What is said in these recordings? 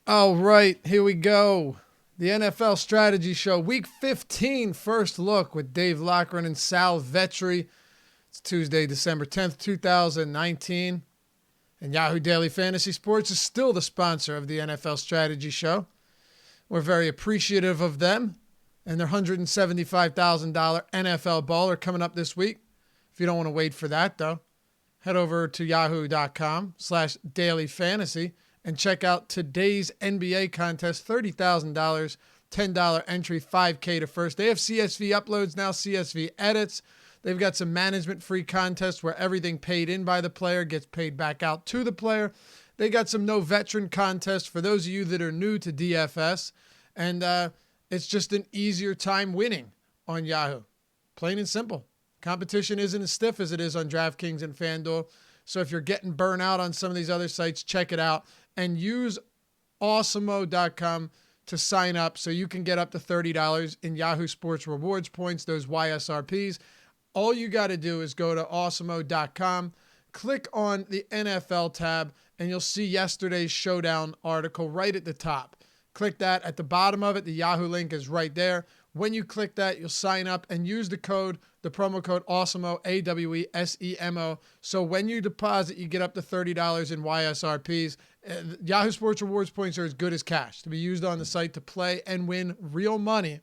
All right, here we go. The NFL Strategy Show, Week 15, first look with Dave Lochran and Sal Vetri. It's Tuesday, December 10th, 2019. And Yahoo Daily Fantasy Sports is still the sponsor of the NFL Strategy Show. We're very appreciative of them and their $175,000 NFL baller coming up this week. If you don't want to wait for that, though, head over to yahoo.com/dailyfantasy and check out today's NBA contest, $30,000, $10 entry, $5K to first. They have CSV uploads now, CSV edits. They've got some management-free contests where everything paid in by the player gets paid back out to the player. They got some no veteran contests for those of you that are new to DFS. And it's just an easier time winning on Yahoo. Plain and simple. Competition isn't as stiff as it is on DraftKings and FanDuel. So if you're getting burnt out on some of these other sites, check it out. And use awesomeo.com to sign up so you can get up to $30 in Yahoo Sports Rewards points, those YSRPs. All you got to do is go to awesomeo.com, click on the NFL tab, and you'll see yesterday's Showdown article right at the top. Click that. At the bottom of it, the Yahoo link is right there. When you click that, you'll sign up and use the promo code AWESEMO, AWESEMO. So when you deposit, you get up to $30 in YSRPs. Yahoo Sports Rewards points are as good as cash to be used on the site to play and win real money.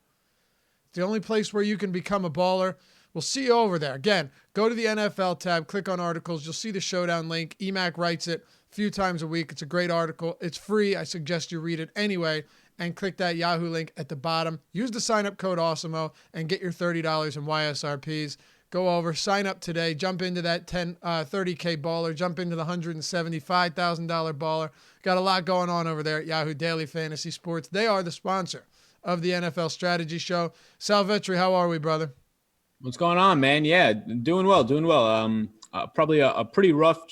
It's the only place where you can become a baller. We'll see you over there. Again, go to the NFL tab, click on articles. You'll see the Showdown link. EMAC writes it a few times a week. It's a great article. It's free. I suggest you read it anyway. And click that Yahoo link at the bottom. Use the sign-up code AWESEMO and get your $30 in YSRPs. Go over, sign up today, jump into that 30K baller, jump into the $175,000 baller. Got a lot going on over there at Yahoo Daily Fantasy Sports. They are the sponsor of the NFL Strategy Show. Sal Vetri, how are we, brother? What's going on, man? Yeah, doing well. Probably a pretty rough,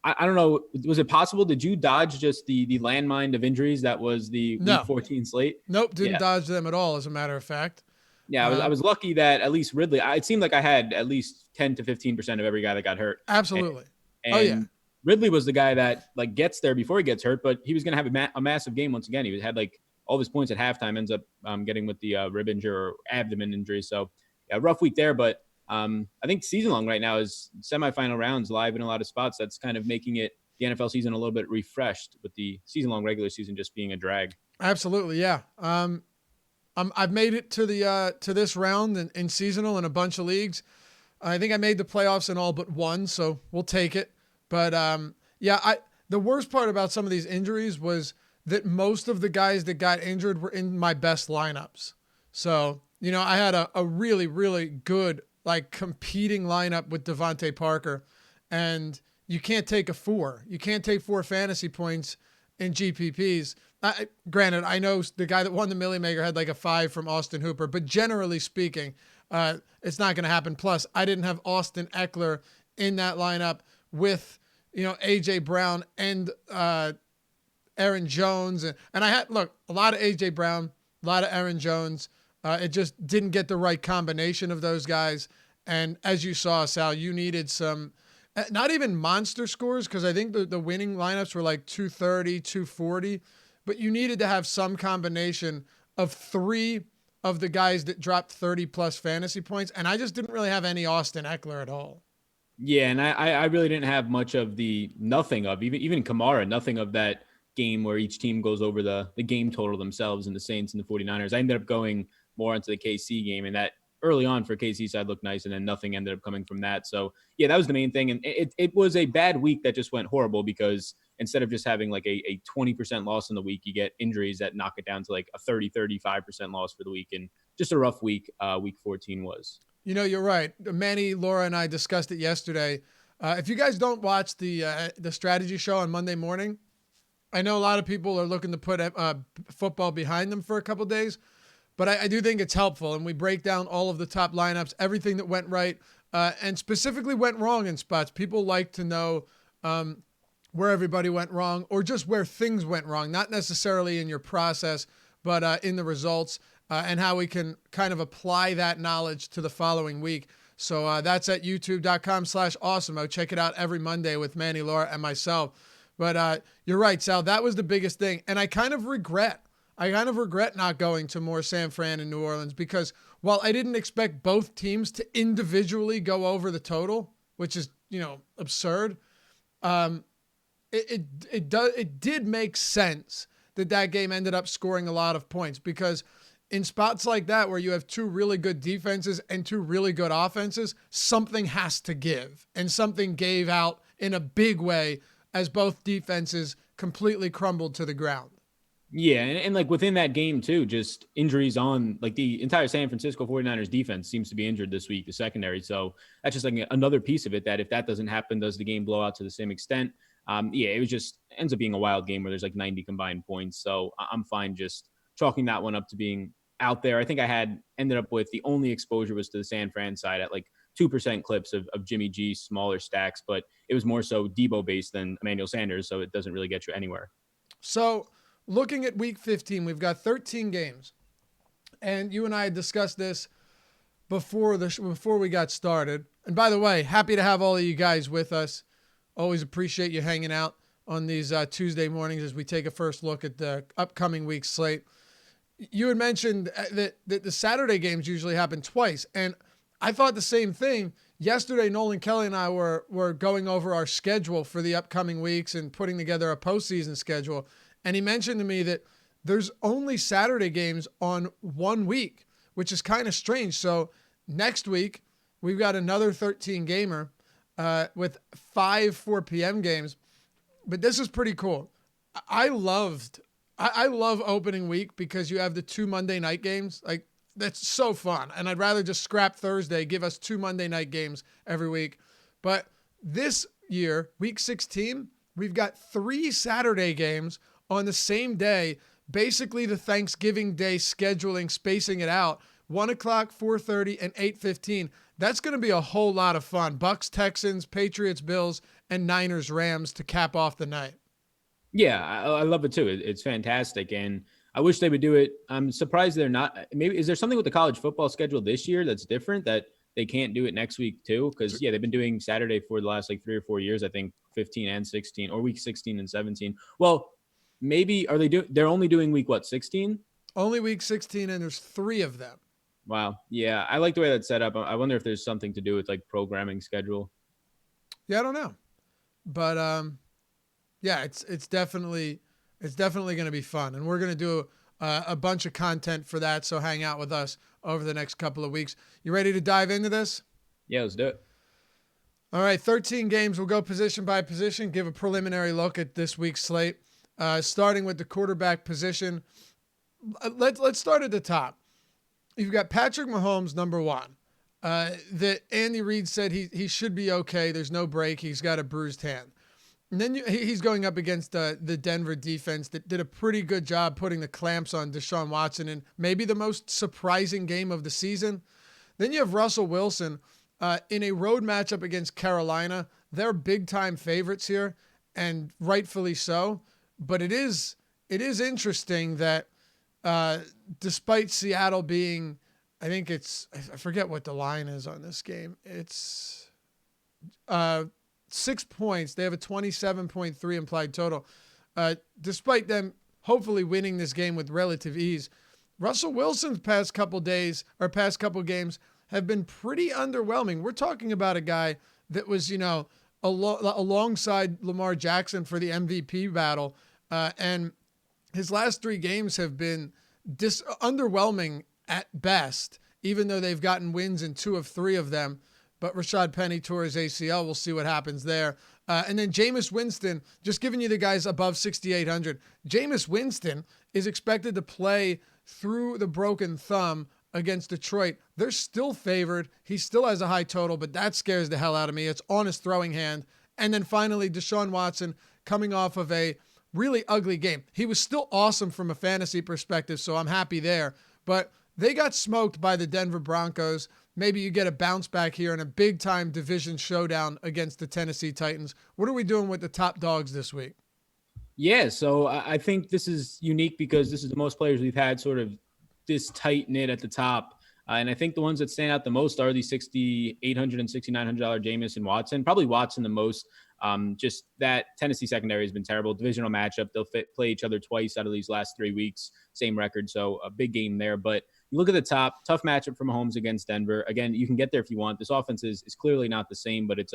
I don't know. Was it possible? Did you dodge just the landmine of injuries that was the Week 14 slate? Nope, didn't dodge them at all, as a matter of fact. Yeah, I was lucky that at least Ridley, it seemed like I had at least 10 to 15% of every guy that got hurt. Absolutely. And Ridley was the guy that gets there before he gets hurt, but he was going to have a massive game once again. He had all of his points at halftime, ends up getting with the rib injury or abdomen injury. So yeah, rough week there, but I think season long right now is semifinal rounds live in a lot of spots. That's kind of making it the NFL season a little bit refreshed with the season long regular season just being a drag. Absolutely. Yeah. I've made it to this round in seasonal in a bunch of leagues. I think I made the playoffs in all but one, so we'll take it. But the worst part about some of these injuries was that most of the guys that got injured were in my best lineups. So, I had a really, really good competing lineup with Devontae Parker, and you can't take a 4. You can't take 4 fantasy points in GPPs. Granted, I know the guy that won the Millie Maker had a 5 from Austin Hooper, but generally speaking, it's not going to happen. Plus, I didn't have Austin Eckler in that lineup with, A.J. Brown and Aaron Jones. And I had, a lot of A.J. Brown, a lot of Aaron Jones. It just didn't get the right combination of those guys. And as you saw, Sal, you needed some, not even monster scores, because I think the winning lineups were 230, 240. But you needed to have some combination of 3 of the guys that dropped 30-plus fantasy points. And I just didn't really have any Austin Eckler at all. Yeah, and I really didn't have much of nothing of that game where each team goes over the game total themselves, and the Saints and the 49ers. I ended up going more into the KC game, and that early on for KC side looked nice, and then nothing ended up coming from that. So yeah, that was the main thing. And it was a bad week that just went horrible, because instead of just having a 20% loss in the week, you get injuries that knock it down to a 30-35% loss for the week. And just a rough week, week 14 was. You're right. Manny, Laura, and I discussed it yesterday. If you guys don't watch the strategy show on Monday morning, I know a lot of people are looking to put football behind them for a couple days, but I do think it's helpful. And we break down all of the top lineups, everything that went right, and specifically went wrong in spots. People like to know where everybody went wrong, or just where things went wrong, not necessarily in your process, but in the results, and how we can kind of apply that knowledge to the following week. So that's at youtube.com/awesemo. Check it out every Monday with Manny, Laura, and myself. But you're right, Sal. That was the biggest thing. And I kind of regret not going to more San Fran and New Orleans because while I didn't expect both teams to individually go over the total, which is, absurd, it did make sense that game ended up scoring a lot of points because in spots like that where you have two really good defenses and two really good offenses, something has to give, and something gave out in a big way as both defenses completely crumbled to the ground. Yeah, and like within that game too, just injuries on like the entire San Francisco 49ers defense seems to be injured this week, the secondary. So that's just like another piece of it that if that doesn't happen, does the game blow out to the same extent? It was just ends up being a wild game where there's like 90 combined points. So I'm fine just chalking that one up to being out there. I think I had ended up with the only exposure was to the San Fran side at like 2% clips of Jimmy G, smaller stacks, but it was more so Debo based than Emmanuel Sanders. So it doesn't really get you anywhere. So looking at week 15, we've got 13 games. And you and I had discussed this before we got started. And by the way, happy to have all of you guys with us. Always appreciate you hanging out on these Tuesday mornings as we take a first look at the upcoming week slate. You had mentioned that the Saturday games usually happen twice. And I thought the same thing. Yesterday, Nolan Kelly and I were going over our schedule for the upcoming weeks and putting together a postseason schedule. And he mentioned to me that there's only Saturday games on 1 week, which is kind of strange. So next week, we've got another 13 gamer with 5 4 p.m. games. But this is pretty cool. I love opening week because you have the 2 Monday night games. Like, that's so fun. And I'd rather just scrap Thursday, give us 2 Monday night games every week. But this year, week 16, we've got 3 Saturday games on the same day, basically the Thanksgiving Day scheduling, spacing it out, 1 o'clock, 4:30, and 8:15. That's going to be a whole lot of fun. Bucks, Texans, Patriots, Bills, and Niners, Rams to cap off the night. Yeah, I love it too. It's fantastic. And I wish they would do it. I'm surprised they're not. Maybe is there something with the college football schedule this year that's different that they can't do it next week too? Because they've been doing Saturday for the last like 3 or 4 years. I think 15 and 16 or week 16 and 17. Well, maybe they're only doing week 16? Only week 16, and there's 3 of them. Wow. Yeah, I like the way that's set up. I wonder if there's something to do with like programming schedule. Yeah, I don't know. But yeah, it's definitely going to be fun, and we're going to do a bunch of content for that. So hang out with us over the next couple of weeks. You ready to dive into this? Yeah, let's do it. All right, 13 games. We'll go position by position, give a preliminary look at this week's slate. Starting with the quarterback position. Let's start at the top. You've got Patrick Mahomes, number 1. That Andy Reid said he should be okay. There's no break. He's got a bruised hand. And then he's going up against the Denver defense that did a pretty good job putting the clamps on Deshaun Watson in maybe the most surprising game of the season. Then you have Russell Wilson in a road matchup against Carolina. They're big-time favorites here, and rightfully so. But it is interesting that despite Seattle being, I forget what the line is on this game. It's 6 points. They have a 27.3 implied total. Despite them hopefully winning this game with relative ease, Russell Wilson's past couple games have been pretty underwhelming. We're talking about a guy that was, alongside Lamar Jackson for the MVP battle. And his last 3 games have been underwhelming at best, even though they've gotten wins in 2 of 3 of them. But Rashad Penny tore his ACL. We'll see what happens there. And then Jameis Winston, just giving you the guys above 6,800. Jameis Winston is expected to play through the broken thumb against Detroit. They're still favored. He still has a high total, but that scares the hell out of me. It's on his throwing hand. And then finally, Deshaun Watson coming off of a really ugly game. He was still awesome from a fantasy perspective, so I'm happy there. But they got smoked by the Denver Broncos. Maybe you get a bounce back here in a big-time division showdown against the Tennessee Titans. What are we doing with the top dogs this week? Yeah, so I think this is unique because this is the most players we've had sort of this tight-knit at the top. And I think the ones that stand out the most are the $6,800 and $6,900 Jameis and Watson. Probably Watson the most. Just that Tennessee secondary has been terrible. Divisional matchup. They'll play each other twice out of these last 3 weeks. Same record. So a big game there. But you look at the top, tough matchup for Mahomes against Denver. Again, you can get there if you want. This offense is clearly not the same, but it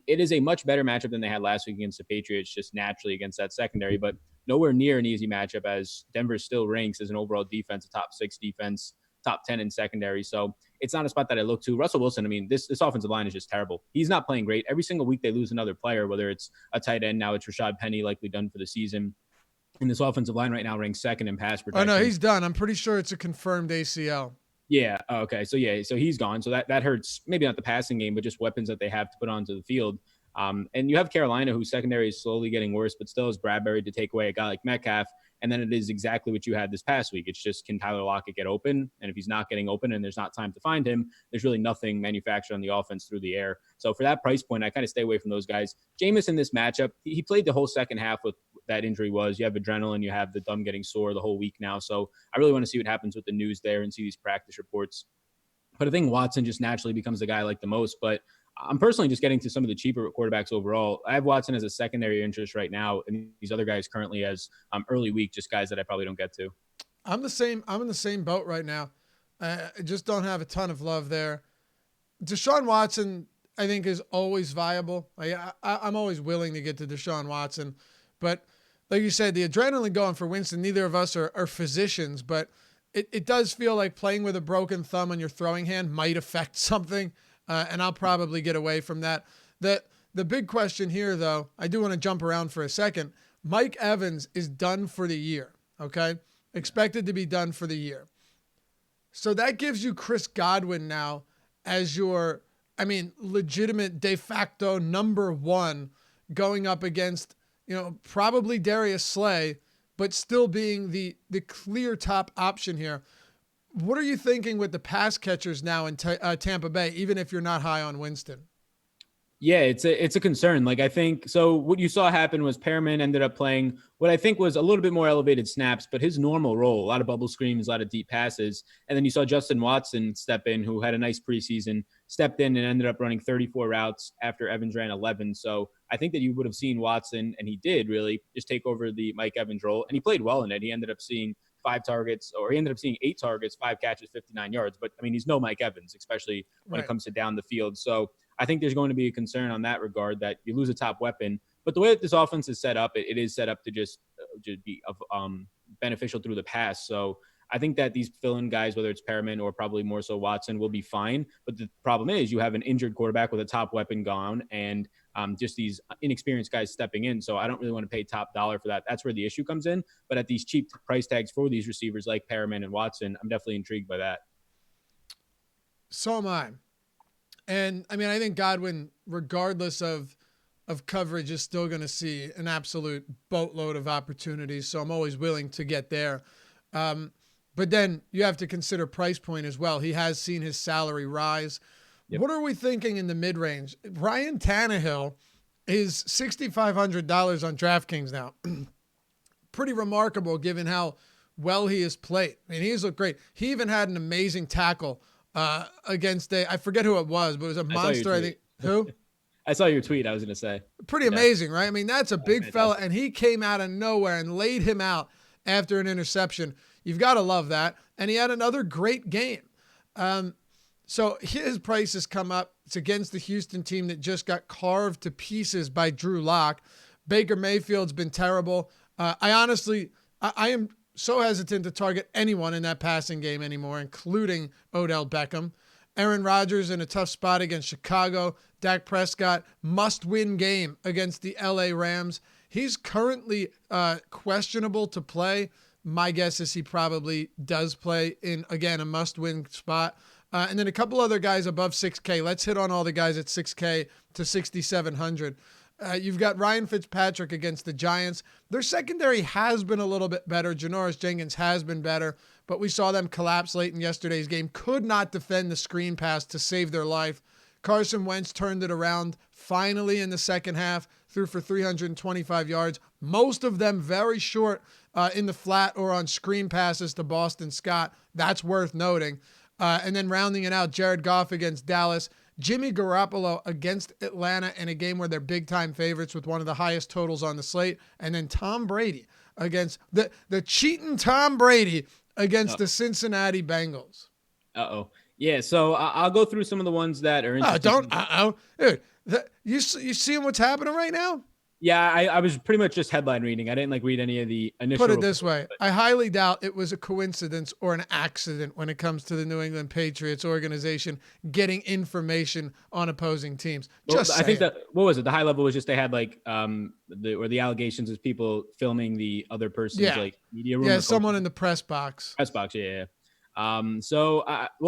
is a much better matchup than they had last week against the Patriots, just naturally against that secondary, but nowhere near an easy matchup as Denver still ranks as an overall defense, a top 6 defense, top 10 in secondary. So it's not a spot that I look to. Russell Wilson, I mean, this offensive line is just terrible. He's not playing great. Every single week they lose another player, whether it's a tight end, now it's Rashad Penny, likely done for the season. And this offensive line right now ranks second in pass protection. Oh, no, he's done. I'm pretty sure it's a confirmed ACL. Yeah. Okay. So he's gone. So that hurts. Maybe not the passing game, but just weapons that they have to put onto the field. And you have Carolina, whose secondary is slowly getting worse, but still has Bradbury to take away a guy like Metcalf. And then it is exactly what you had this past week. It's just, can Tyler Lockett get open? And if he's not getting open and there's not time to find him, there's really nothing manufactured on the offense through the air. So for that price point, I kind of stay away from those guys. Jameis in this matchup, he played the whole second half with that injury was. You have adrenaline, you have the thumb getting sore the whole week now. So I really want to see what happens with the news there and see these practice reports. But I think Watson just naturally becomes the guy I like the most. But I'm personally just getting to some of the cheaper quarterbacks overall. I have Watson as a secondary interest right now, and these other guys currently as early week, just guys that I probably don't get to. I'm in the same boat right now. I just don't have a ton of love there. Deshaun Watson, I think, is always viable. I'm always willing to get to Deshaun Watson. But like you said, the adrenaline going for Winston, neither of us are physicians, but it does feel like playing with a broken thumb on your throwing hand might affect something. And I'll probably get away from that. The big question here, though, I do want to jump around for a second. Mike Evans is done for the year, okay? Expected to be done for the year. So that gives you Chris Godwin now as your, legitimate de facto number one going up against, probably Darius Slay, but still being the clear top option here. What are you thinking with the pass catchers now in Tampa Bay, even if you're not high on Winston? Yeah, it's a concern. Like, I think, so what you saw happen was Perriman ended up playing what I think was a little bit more elevated snaps, but his normal role, a lot of bubble screens, a lot of deep passes. And then you saw Justin Watson step in, who had a nice preseason, stepped in and ended up running 34 routes after Evans ran 11. So I think that you would have seen Watson, and he did really just take over the Mike Evans role, and he played well in it. He ended up seeing 8 targets, 5 catches, 59 yards. But he's no Mike Evans, especially when it comes to down the field. So I think there's going to be a concern on that regard that you lose a top weapon. But the way that this offense is set up, it is set up to just be beneficial through the pass. So I think that these fill-in guys, whether it's Perriman or probably more so Watson, will be fine. But the problem is you have an injured quarterback with a top weapon gone and just these inexperienced guys stepping in. So I don't really want to pay top dollar for that. That's where the issue comes in. But at these cheap price tags for these receivers like Perriman and Watson, I'm definitely intrigued by that. So am I. And I think Godwin, regardless of coverage, is still going to see an absolute boatload of opportunities. So I'm always willing to get there. But then you have to consider price point as well. He has seen his salary rise. Yep. What are we thinking in the mid-range? Ryan Tannehill is $6,500 on DraftKings now. Pretty remarkable given how well he has played. He's looked great. He even had an amazing tackle against I forget who it was, but it was a monster. I think who? I saw your tweet. I was going to say pretty amazing, right? That's a big fella, and he came out of nowhere and laid him out after an interception. You've got to love that. And he had another great game. So his price has come up. It's against the Houston team that just got carved to pieces by Drew Lock. Baker Mayfield's been terrible. I am so hesitant to target anyone in that passing game anymore, including Odell Beckham. Aaron Rodgers in a tough spot against Chicago. Dak Prescott, must-win game against the LA Rams. He's currently questionable to play. My guess is he probably does play in, again, a must-win spot. And then a couple other guys above 6K. Let's hit on all the guys at 6K to 6,700. You've got Ryan Fitzpatrick against the Giants. Their secondary has been a little bit better. Janoris Jenkins has been better, but we saw them collapse late in yesterday's game. Could not defend the screen pass to save their life. Carson Wentz turned it around finally in the second half, threw for 325 yards, most of them very short in the flat or on screen passes to Boston Scott. That's worth noting. And then rounding it out, Jared Goff against Dallas. Jimmy Garoppolo against Atlanta in a game where they're big time favorites with one of the highest totals on the slate. And then Tom Brady against the cheating Tom Brady against the Cincinnati Bengals. Uh-oh. Yeah, so I'll go through some of the ones that are Oh, interesting. don't. Dude, you seeing what's happening right now? Yeah, I was pretty much just headline reading. I didn't like read any of the initial Put it this reports, way. but I highly doubt it was a coincidence or an accident when it comes to the New England Patriots organization getting information on opposing teams. well, Just I think saying. that what was it? The high level was just they had like the allegations is people filming the other person's Yeah. like media room Yeah, or someone coaching in the press box. press box. Yeah. Well,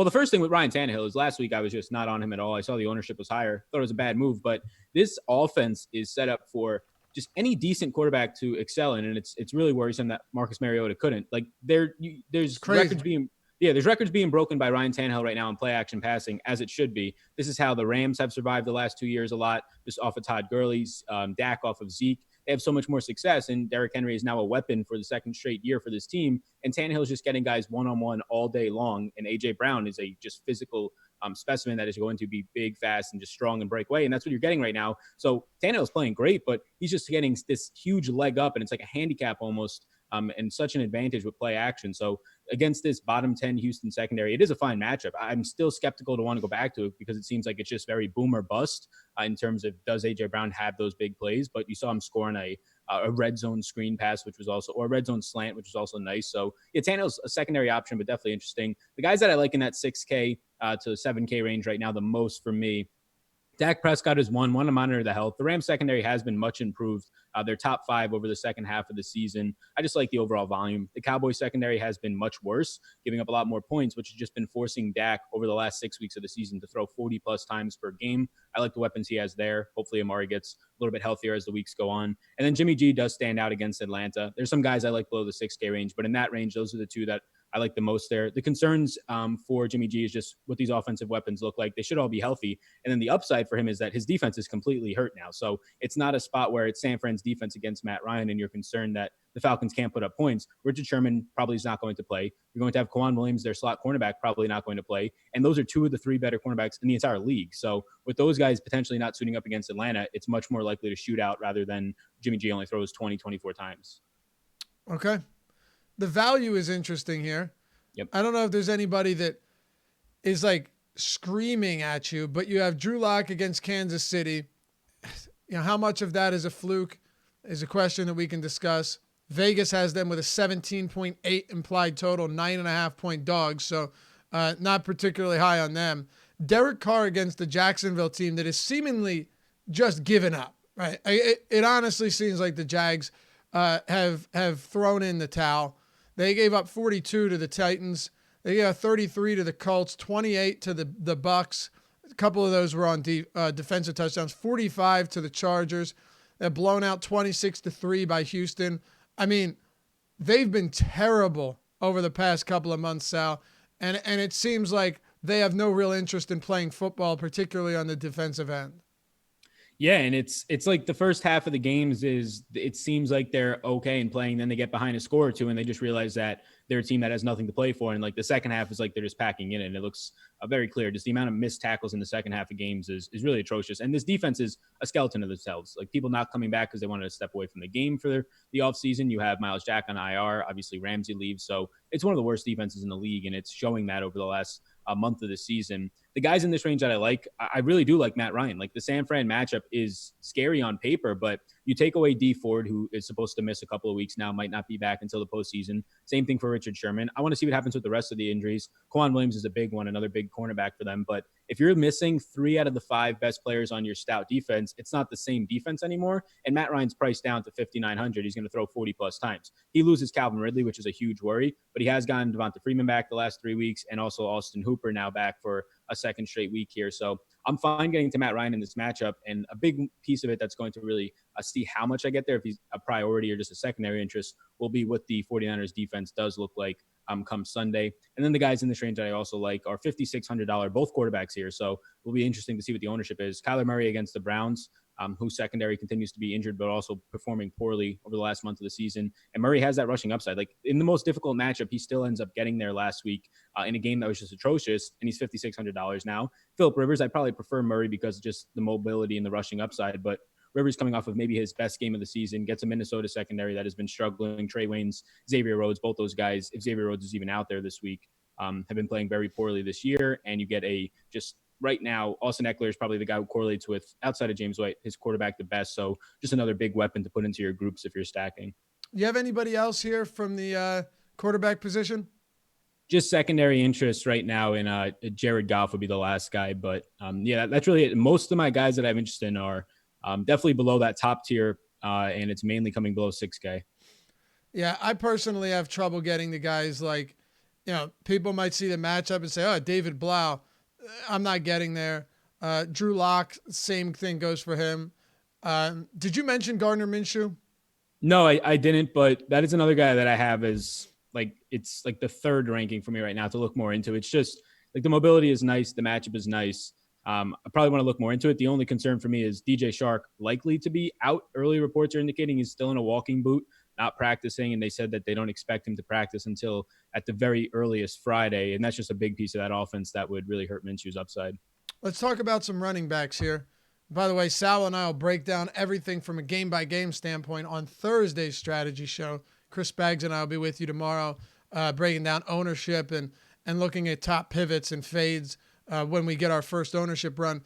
the first thing with Ryan Tannehill is last week I was just not on him at all. I saw the ownership was higher, thought it was a bad move, but this offense is set up for just any decent quarterback to excel in, and it's really worrisome that Marcus Mariota couldn't. Like It's there's crazy. there's records being broken by Ryan Tannehill right now in play action passing, as it should be. This is how the Rams have survived the last 2 years a lot, just off of Todd Gurley's, Dak off of Zeke. They have so much more success, and Derrick Henry is now a weapon for the second straight year for this team. And Tannehill is just getting guys one-on-one all day long, and A.J. Brown is a just physical specimen that is going to be big, fast, and just strong and break away. And that's what you're getting right now. So Tannehill's playing great, but he's just getting this huge leg up, and it's like a handicap almost, and such an advantage with play action. So against this bottom 10 Houston secondary, it is a fine matchup. I'm still skeptical to want to go back to it because it seems like it's just very boom or bust in terms of does A.J. Brown have those big plays, but you saw him scoring a red zone screen pass, which was also, or a red zone slant, which was also nice. So yeah, Tannehill's a secondary option, but definitely interesting. The guys that I like in that 6K to 7K range right now, the most for me, Dak Prescott is one to monitor the health. The Rams secondary has been much improved. They're top 5 over the second half of the season. I just like the overall volume. The Cowboys secondary has been much worse, giving up a lot more points, which has just been forcing Dak over the last 6 weeks of the season to throw 40 plus times per game. I like the weapons he has there. Hopefully Amari gets a little bit healthier as the weeks go on. And then Jimmy G does stand out against Atlanta. There's some guys I like below the 6K range, but in that range, those are the two that I like the most there. The concerns for Jimmy G is just what these offensive weapons look like. They should all be healthy. And then the upside for him is that his defense is completely hurt now. So it's not a spot where it's San Fran's defense against Matt Ryan and you're concerned that the Falcons can't put up points. Richard Sherman probably is not going to play. You're going to have Kwan Williams, their slot cornerback, probably not going to play. And those are 2 of the 3 better cornerbacks in the entire league. So with those guys potentially not suiting up against Atlanta, it's much more likely to shoot out rather than Jimmy G only throws 20, 24 times. Okay. The value is interesting here. Yep. I don't know if there's anybody that is like screaming at you, but you have Drew Lock against Kansas City. You know, how much of that is a fluke is a question that we can discuss. Vegas has them with a 17.8 implied total, 9.5 point dogs. So not particularly high on them. Derek Carr against the Jacksonville team that is seemingly just given up, right? It honestly seems like the Jags have thrown in the towel. They gave up 42 to the Titans. They gave up 33 to the Colts, 28 to the Bucks. A couple of those were on defensive touchdowns. 45 to the Chargers. They're blown out 26-3 by Houston. I mean, they've been terrible over the past couple of months, Sal. And it seems like they have no real interest in playing football, particularly on the defensive end. Yeah, and it's like the first half of the games is it seems like they're okay and playing, then they get behind a score or two and they just realize that they're a team that has nothing to play for. And like the second half is like they're just packing in it, and it looks very clear. Just the amount of missed tackles in the second half of games is really atrocious. And this defense is a skeleton of themselves. Like people not coming back because they wanted to step away from the game for the offseason. You have Miles Jack on IR, obviously Ramsey leaves, so it's one of the worst defenses in the league, and it's showing that over the last month of the season. The guys in this range that I like, I really do like Matt Ryan. Like the San Fran matchup is scary on paper, but you take away D Ford, who is supposed to miss a couple of weeks now, might not be back until the postseason. Same thing for Richard Sherman. I want to see what happens with the rest of the injuries. Kwan Williams is a big one, another big cornerback for them. But if you're missing 3 out of the 5 best players on your stout defense, it's not the same defense anymore. And Matt Ryan's priced down to 5,900. He's going to throw 40 plus times. He loses Calvin Ridley, which is a huge worry, but he has gotten Devonta Freeman back the last 3 weeks, and also Austin Hooper now back for a second straight week here. So I'm fine getting to Matt Ryan in this matchup. And a big piece of it that's going to really see how much I get there, if he's a priority or just a secondary interest, will be what the 49ers defense does look like come Sunday. And then the guys in this range that I also like are $5,600, both quarterbacks here. So it will be interesting to see what the ownership is. Kyler Murray against the Browns. whose secondary continues to be injured, but also performing poorly over the last month of the season. And Murray has that rushing upside. Like in the most difficult matchup, he still ends up getting there last week in a game that was just atrocious, and he's $5,600 now. Philip Rivers, I'd probably prefer Murray because of just the mobility and the rushing upside, but Rivers coming off of maybe his best game of the season, gets a Minnesota secondary that has been struggling. Trey Waynes, Xavier Rhodes, both those guys, if Xavier Rhodes is even out there this week, have been playing very poorly this year. And you get a just right now, Austin Eckler is probably the guy who correlates with, outside of James White, his quarterback the best. So just another big weapon to put into your groups if you're stacking. You have anybody else here from the quarterback position? Just secondary interest right now in Jared Goff would be the last guy. But yeah, that's really it. Most of my guys that I have interest in are definitely below that top tier, and it's mainly coming below 6K. Yeah, I personally have trouble getting the guys like, people might see the matchup and say, oh, David Blau. I'm not getting there. Drew Lock, same thing goes for him. Did you mention Gardner Minshew? No, I didn't, but that is another guy that I have as like, it's like the third ranking for me right now to look more into. It's just like the mobility is nice. The matchup is nice. I probably want to look more into it. The only concern for me is DJ Shark likely to be out. Early reports are indicating he's still in a walking boot, not practicing. And they said that they don't expect him to practice until at the very earliest Friday. And that's just a big piece of that offense that would really hurt Minshew's upside. Let's talk about some running backs here. By the way, Sal and I will break down everything from a game-by-game standpoint on Thursday's strategy show. Chris Baggs and I will be with you tomorrow, breaking down ownership and looking at top pivots and fades when we get our first ownership run.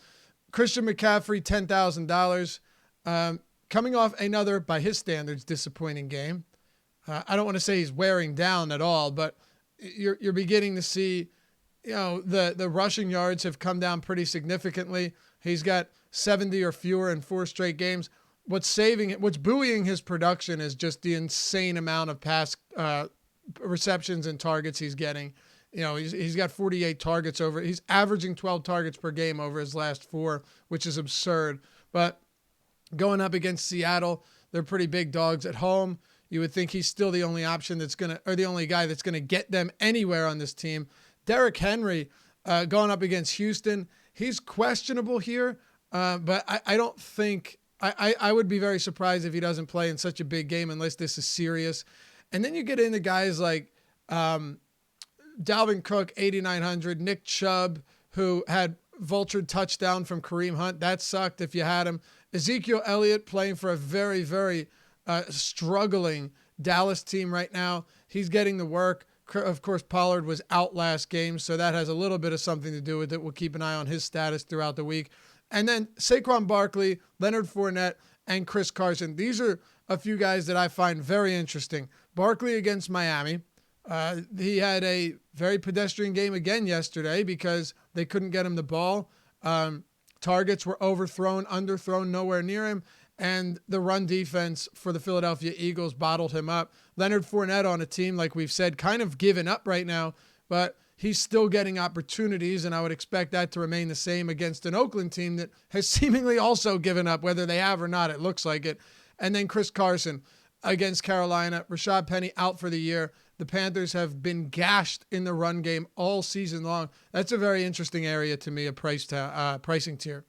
Christian McCaffrey, $10,000. Coming off another, by his standards, disappointing game. I don't want to say he's wearing down at all, but you're beginning to see, the rushing yards have come down pretty significantly. He's got 70 or fewer in 4 straight games. What's buoying his production is just the insane amount of pass receptions and targets he's getting. He's got 48 targets over. He's averaging 12 targets per game over his last 4, which is absurd. But going up against Seattle, they're pretty big dogs at home. You would think he's still the only option the only guy that's going to get them anywhere on this team. Derrick Henry going up against Houston, he's questionable here, but I don't think I would be very surprised if he doesn't play in such a big game unless this is serious. And then you get into guys like Dalvin Cook, 8,900, Nick Chubb, who had vultured touchdown from Kareem Hunt. That sucked if you had him. Ezekiel Elliott playing for a very, very struggling Dallas team right now. He's getting the work. Of course, Pollard was out last game, so that has a little bit of something to do with it. We'll keep an eye on his status throughout the week. And then Saquon Barkley, Leonard Fournette, and Chris Carson. These are a few guys that I find very interesting. Barkley against Miami. He had a very pedestrian game again yesterday because they couldn't get him the ball. Targets were overthrown, underthrown, nowhere near him. And the run defense for the Philadelphia Eagles bottled him up. Leonard Fournette on a team, like we've said, kind of given up right now, but he's still getting opportunities, and I would expect that to remain the same against an Oakland team that has seemingly also given up, whether they have or not. It looks like it. And then Chris Carson against Carolina. Rashad Penny out for the year. The Panthers have been gashed in the run game all season long. That's a very interesting area to me, a pricing tier.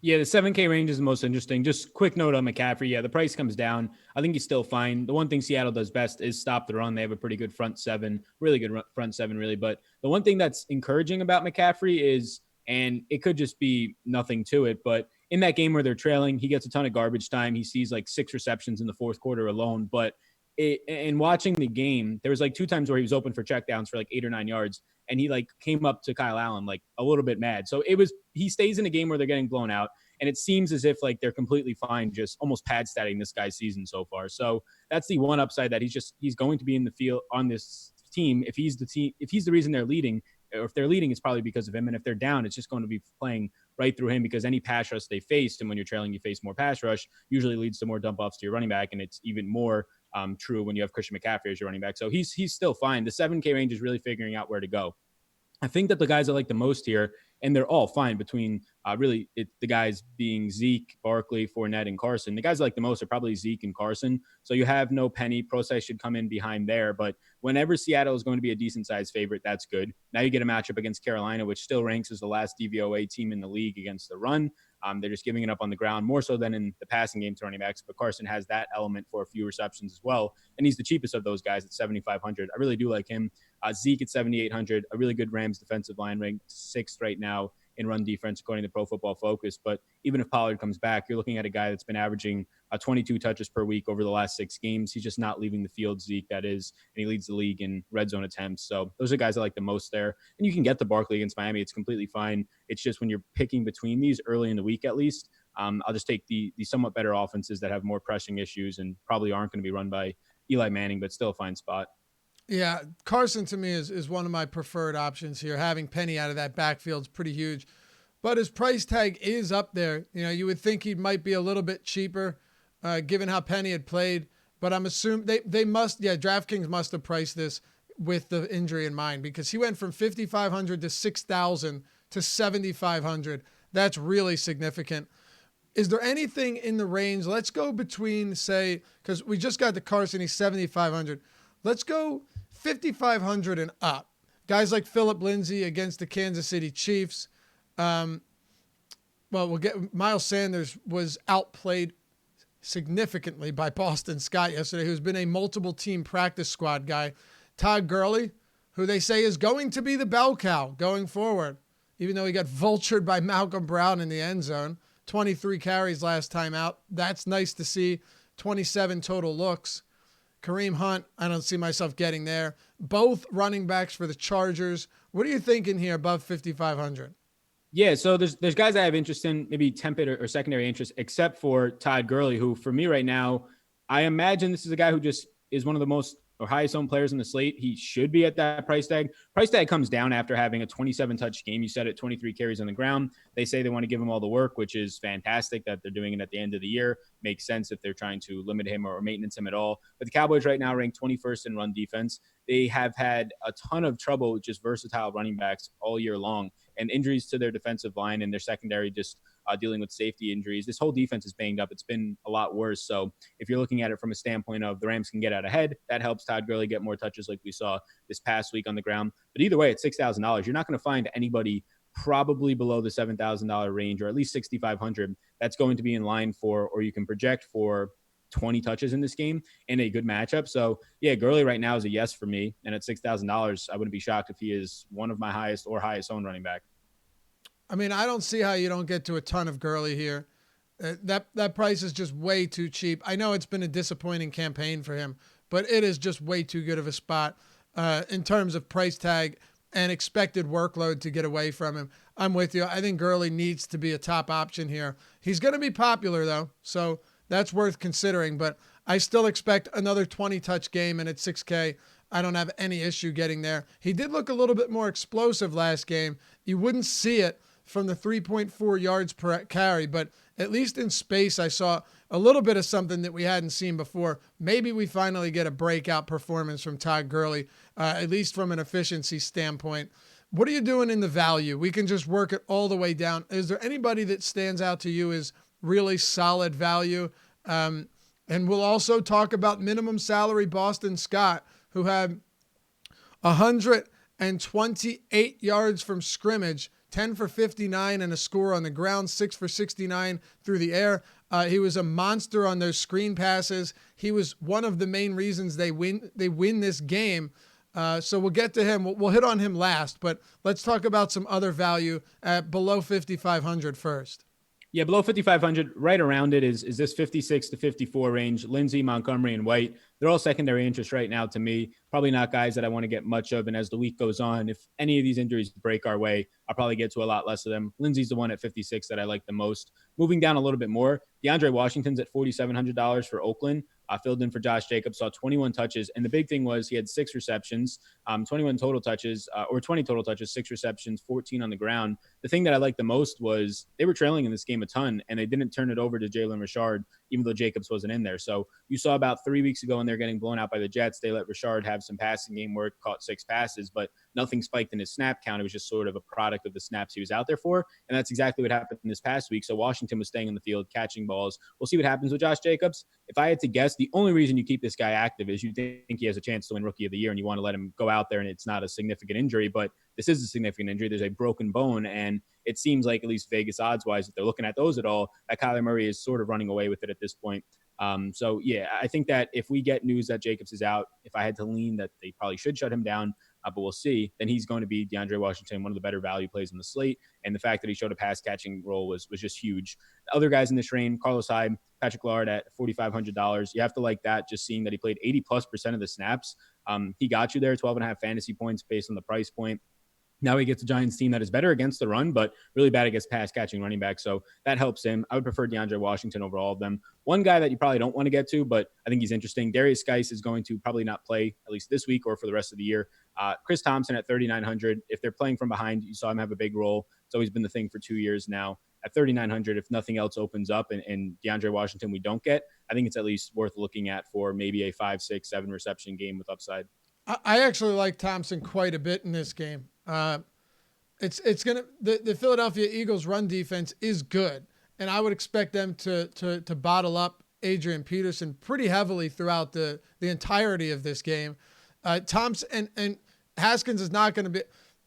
Yeah, the 7K range is the most interesting. Just quick note on McCaffrey. Yeah, the price comes down. I think he's still fine. The one thing Seattle does best is stop the run. They have a pretty good front seven, really good front seven, really. But the one thing that's encouraging about McCaffrey is, and it could just be nothing to it, but in that game where they're trailing, he gets a ton of garbage time. He sees like 6 receptions in the fourth quarter alone. But in watching the game, there was like 2 times where he was open for checkdowns for like 8 or 9 yards. And he like came up to Kyle Allen like a little bit mad. So he stays in a game where they're getting blown out. And it seems as if like they're completely fine, just almost pad statting this guy's season so far. So that's the one upside, that he's going to be in the field on this team. If he's the reason they're leading, or if they're leading, it's probably because of him. And if they're down, it's just going to be playing right through him, because any pass rush they faced, and when you're trailing, you face more pass rush, usually leads to more dump offs to your running back. And it's even more true when you have Christian McCaffrey as your running back. So he's still fine. The 7K range is really figuring out where to go. I think that the guys I like the most here, and they're all fine between the guys being Zeke, Barkley, Fournette, and Carson. The guys I like the most are probably Zeke and Carson. So you have no Penny. Process should come in behind there. But whenever Seattle is going to be a decent-sized favorite, that's good. Now you get a matchup against Carolina, which still ranks as the last DVOA team in the league against the run. They're just giving it up on the ground more so than in the passing game to running backs. But Carson has that element for a few receptions as well. And he's the cheapest of those guys at 7,500. I really do like him. Zeke at 7,800, a really good Rams defensive line, ranked sixth right now in run defense, according to Pro Football Focus. But even if Pollard comes back, you're looking at a guy that's been averaging 22 touches per week over the last 6 games. He's just not leaving the field, Zeke, that is, and he leads the league in red zone attempts. So those are guys I like the most there. And you can get the Barkley against Miami. It's completely fine. It's just when you're picking between these early in the week, at least, I'll just take the somewhat better offenses that have more pressing issues and probably aren't going to be run by Eli Manning, but still a fine spot. Yeah, Carson to me is one of my preferred options here. Having Penny out of that backfield is pretty huge, but his price tag is up there. You know, you would think he might be a little bit cheaper, given how Penny had played. But I'm assuming they must, DraftKings must have priced this with the injury in mind, because he went from 5,500 to 6,000 to 7,500. That's really significant. Is there anything in the range? Let's go between, say, because we just got the Carson, he's 7,500. Let's go 5,500 and up. Guys like Phillip Lindsay against the Kansas City Chiefs. We'll get Miles Sanders was outplayed significantly by Boston Scott yesterday, who's been a multiple team practice squad guy. Todd Gurley, who they say is going to be the bell cow going forward, even though he got vultured by Malcolm Brown in the end zone. 23 carries last time out. That's nice to see. 27 total looks. Kareem Hunt, I don't see myself getting there. Both running backs for the Chargers. What are you thinking here above 5,500? Yeah, so there's guys I have interest in, maybe tempered or secondary interest, except for Todd Gurley, who for me right now, I imagine this is a guy who just is one of the most or highest owned players in the slate. He should be at that price tag. Price tag comes down after having a 27 touch game. You said it, 23 carries on the ground. They say they want to give him all the work, which is fantastic that they're doing it at the end of the year. Makes sense if they're trying to limit him or maintenance him at all. But the Cowboys right now rank 21st in run defense. They have had a ton of trouble with just versatile running backs all year long, and injuries to their defensive line and their secondary just dealing with safety injuries. This whole defense is banged up. It's been a lot worse. So if you're looking at it from a standpoint of the Rams can get out ahead, that helps Todd Gurley get more touches like we saw this past week on the ground. But either way, at $6,000, you're not going to find anybody probably below the $7,000 range, or at least 6,500, that's going to be in line for, or you can project for 20 touches in this game in a good matchup. So yeah, Gurley right now is a yes for me. And at $6,000, I wouldn't be shocked if he is one of my highest or highest owned running back. I mean, I don't see how you don't get to a ton of Gurley here. That price is just way too cheap. I know it's been a disappointing campaign for him, but it is just way too good of a spot in terms of price tag and expected workload to get away from him. I'm with you. I think Gurley needs to be a top option here. He's going to be popular though, so that's worth considering, but I still expect another 20-touch game, and at 6K, I don't have any issue getting there. He did look a little bit more explosive last game. You wouldn't see it from the 3.4 yards per carry, but at least in space, I saw a little bit of something that we hadn't seen before. Maybe we finally get a breakout performance from Todd Gurley, at least from an efficiency standpoint. What are you doing in the value? We can just work it all the way down. Is there anybody that stands out to you as really solid value? And we'll also talk about minimum salary Boston Scott, who had 128 yards from scrimmage, 10 for 59 and a score on the ground, 6 for 69 through the air. He was a monster on those screen passes. He was one of the main reasons they win this game. So we'll get to him. We'll hit on him last, but let's talk about some other value at below 5,500 first. Yeah, below 5,500, right around it is this 56 to 54 range. Lindsey, Montgomery, and White, they're all secondary interest right now to me. Probably not guys that I want to get much of. And as the week goes on, if any of these injuries break our way, I'll probably get to a lot less of them. Lindsey's the one at 56 that I like the most. Moving down a little bit more, DeAndre Washington's at $4,700 for Oakland. Filled in for Josh Jacobs, saw 21 touches. And the big thing was he had 6 receptions, 21 total touches, or 20 total touches, 6 receptions, 14 on the ground. The thing that I liked the most was they were trailing in this game a ton, and they didn't turn it over to Jalen Richard, even though Jacobs wasn't in there. So you saw about 3 weeks ago when they're getting blown out by the Jets, they let Richard have some passing game work, caught 6 passes, but nothing spiked in his snap count. It was just sort of a product of the snaps he was out there for. And that's exactly what happened this past week. So Washington was staying on the field, catching balls. We'll see what happens with Josh Jacobs. If I had to guess, the only reason you keep this guy active is you think he has a chance to win Rookie of the Year and you want to let him go out there and it's not a significant injury, but this is a significant injury. There's a broken bone, and it seems like, at least Vegas odds wise, if they're looking at those at all, that Kyler Murray is sort of running away with it at this point. So yeah, I think that if we get news that Jacobs is out, if I had to lean that they probably should shut him down, but we'll see, then he's going to be DeAndre Washington, one of the better value plays on the slate. And the fact that he showed a pass catching role was just huge. The other guys in this range, Carlos Hyde, Patrick Lard at $4,500. You have to like that, just seeing that he played 80+% of the snaps. He got you there, 12.5 fantasy points based on the price point. Now he gets a Giants team that is better against the run, but really bad against pass catching running back. So that helps him. I would prefer DeAndre Washington over all of them. One guy that you probably don't want to get to, but I think he's interesting. Darius Geis is going to probably not play at least this week or for the rest of the year. Chris Thompson at 3,900. If they're playing from behind, you saw him have a big role. It's always been the thing for 2 years now. At 3,900, if nothing else opens up and DeAndre Washington we don't get, I think it's at least worth looking at for maybe a 5, 6, 7 reception game with upside. I actually like Thompson quite a bit in this game. It's gonna the Philadelphia Eagles run defense is good, and I would expect them to bottle up Adrian Peterson pretty heavily throughout the entirety of this game. Thompson and Haskins is not going to be.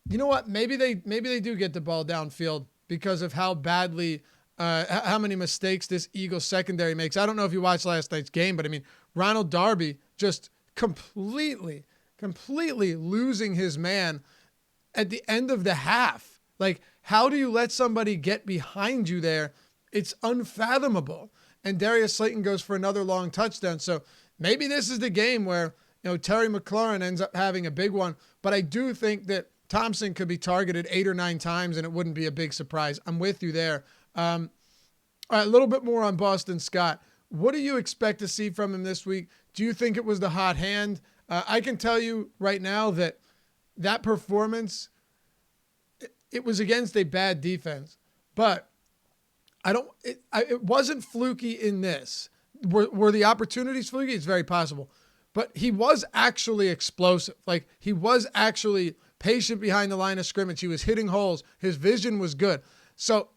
You know what? Maybe they do get the ball downfield because of how badly how many mistakes this Eagles secondary makes. I don't know if you watched last night's game, but I mean Ronald Darby just completely losing his man at the end of the half. Like, how do you let somebody get behind you there? It's unfathomable. And Darius Slayton goes for another long touchdown. So maybe this is the game where, Terry McLaurin ends up having a big one. But I do think that Thompson could be targeted 8 or 9 times and it wouldn't be a big surprise. I'm with you there. All right, a little bit more on Boston Scott. What do you expect to see from him this week? Do you think it was the hot hand? I can tell you right now that performance, it was against a bad defense, but it wasn't fluky in this. Were the opportunities fluky? It's very possible, but he was actually explosive. Like, he was actually patient behind the line of scrimmage. He was hitting holes. His vision was good. So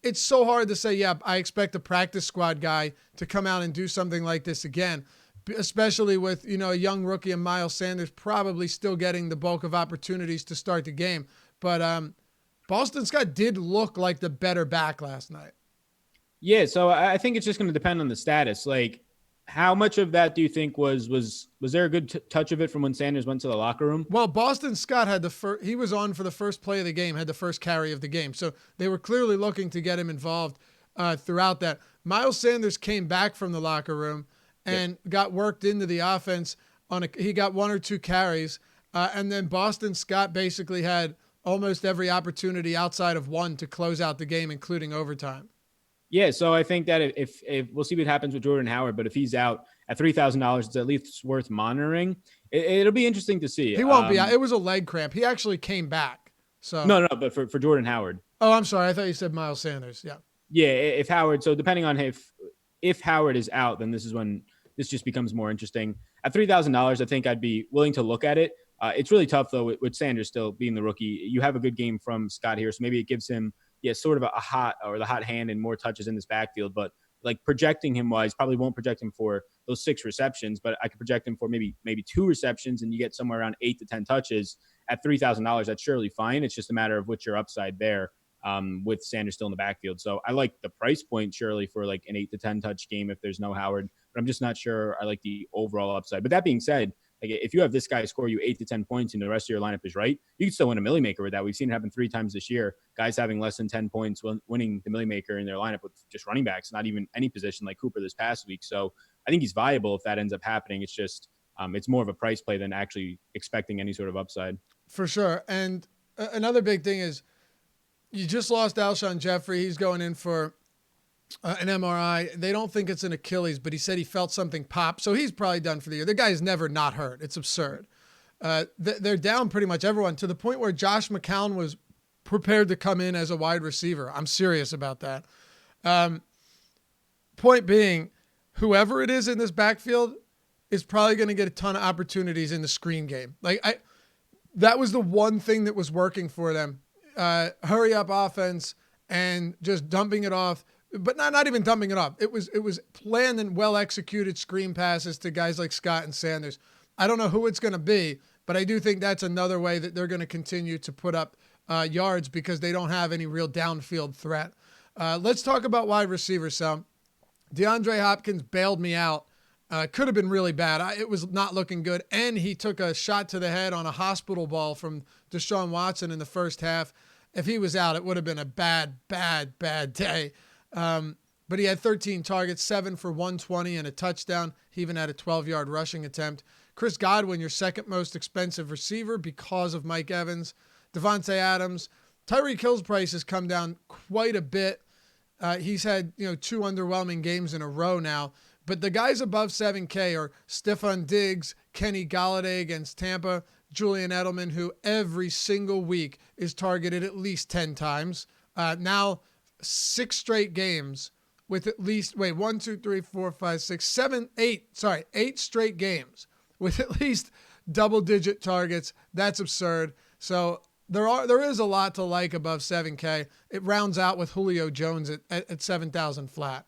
it's so hard to say, yeah, I expect a practice squad guy to come out and do something like this again, especially with, a young rookie and Miles Sanders probably still getting the bulk of opportunities to start the game. But Boston Scott did look like the better back last night. Yeah, so I think it's just going to depend on the status. Like, how much of that do you think was there a good touch of it from when Sanders went to the locker room? Well, Boston Scott had he was on for the first play of the game, had the first carry of the game. So they were clearly looking to get him involved throughout that. Miles Sanders came back from the locker room and got worked into the offense. He got 1 or 2 carries. And then Boston Scott basically had almost every opportunity outside of one to close out the game, including overtime. Yeah, so I think that if we'll see what happens with Jordan Howard, but if he's out at $3,000, it's at least worth monitoring. It'll be interesting to see. He won't be out. It was a leg cramp. He actually came back. So no, but for Jordan Howard. Oh, I'm sorry. I thought you said Miles Sanders. Yeah. Yeah, if Howard. So depending on if Howard is out, then this is when this just becomes more interesting. At $3,000, I think I'd be willing to look at it. It's really tough though with Sanders still being the rookie. You have a good game from Scott here, so maybe it gives him sort of the hot hand and more touches in this backfield. But like projecting him wise, probably won't project him for those 6 receptions, but I could project him for maybe 2 receptions, and you get somewhere around 8 to 10 touches at $3,000. That's surely fine. It's just a matter of what's your upside there with Sanders still in the backfield. So I like the price point surely for like an 8 to 10 touch game if there's no Howard, but I'm just not sure I like the overall upside. But that being said, like if you have this guy score you 8 to 10 points and the rest of your lineup is right, you can still win a Millie Maker with that. We've seen it happen 3 times this year. Guys having less than 10 points winning the Millie Maker in their lineup with just running backs, not even any position like Cooper this past week. So I think he's viable if that ends up happening. It's just it's more of a price play than actually expecting any sort of upside. For sure. And another big thing is you just lost Alshon Jeffrey. He's going in for an MRI. They don't think it's an Achilles, but he said he felt something pop. So he's probably done for the year. The guy's never not hurt. It's absurd. They're down pretty much everyone to the point where Josh McCown was prepared to come in as a wide receiver. I'm serious about that. Point being, whoever it is in this backfield is probably going to get a ton of opportunities in the screen game. That was the one thing that was working for them. Hurry up offense and just dumping it off. But not even dumping it off. It was planned and well executed screen passes to guys like Scott and Sanders. I don't know who it's going to be, but I do think that's another way that they're going to continue to put up yards because they don't have any real downfield threat. Let's talk about wide receivers. So DeAndre Hopkins bailed me out. Could have been really bad. It was not looking good. And he took a shot to the head on a hospital ball from Deshaun Watson in the first half. If he was out, it would have been a bad day. But he had 13 targets, 7 for 120 and a touchdown. He even had a 12-yard rushing attempt. Chris Godwin, your second most expensive receiver because of Mike Evans. Devontae Adams. Tyreek Hill's price has come down quite a bit. He's had 2 underwhelming games in a row now. But the guys above 7K are Stephon Diggs, Kenny Golladay against Tampa, Julian Edelman, who every single week is targeted at least 10 times. Now 6 straight games with at least, 8 straight games with at least double-digit targets. That's absurd. So there is a lot to like above 7K. It rounds out with Julio Jones at 7,000 flat.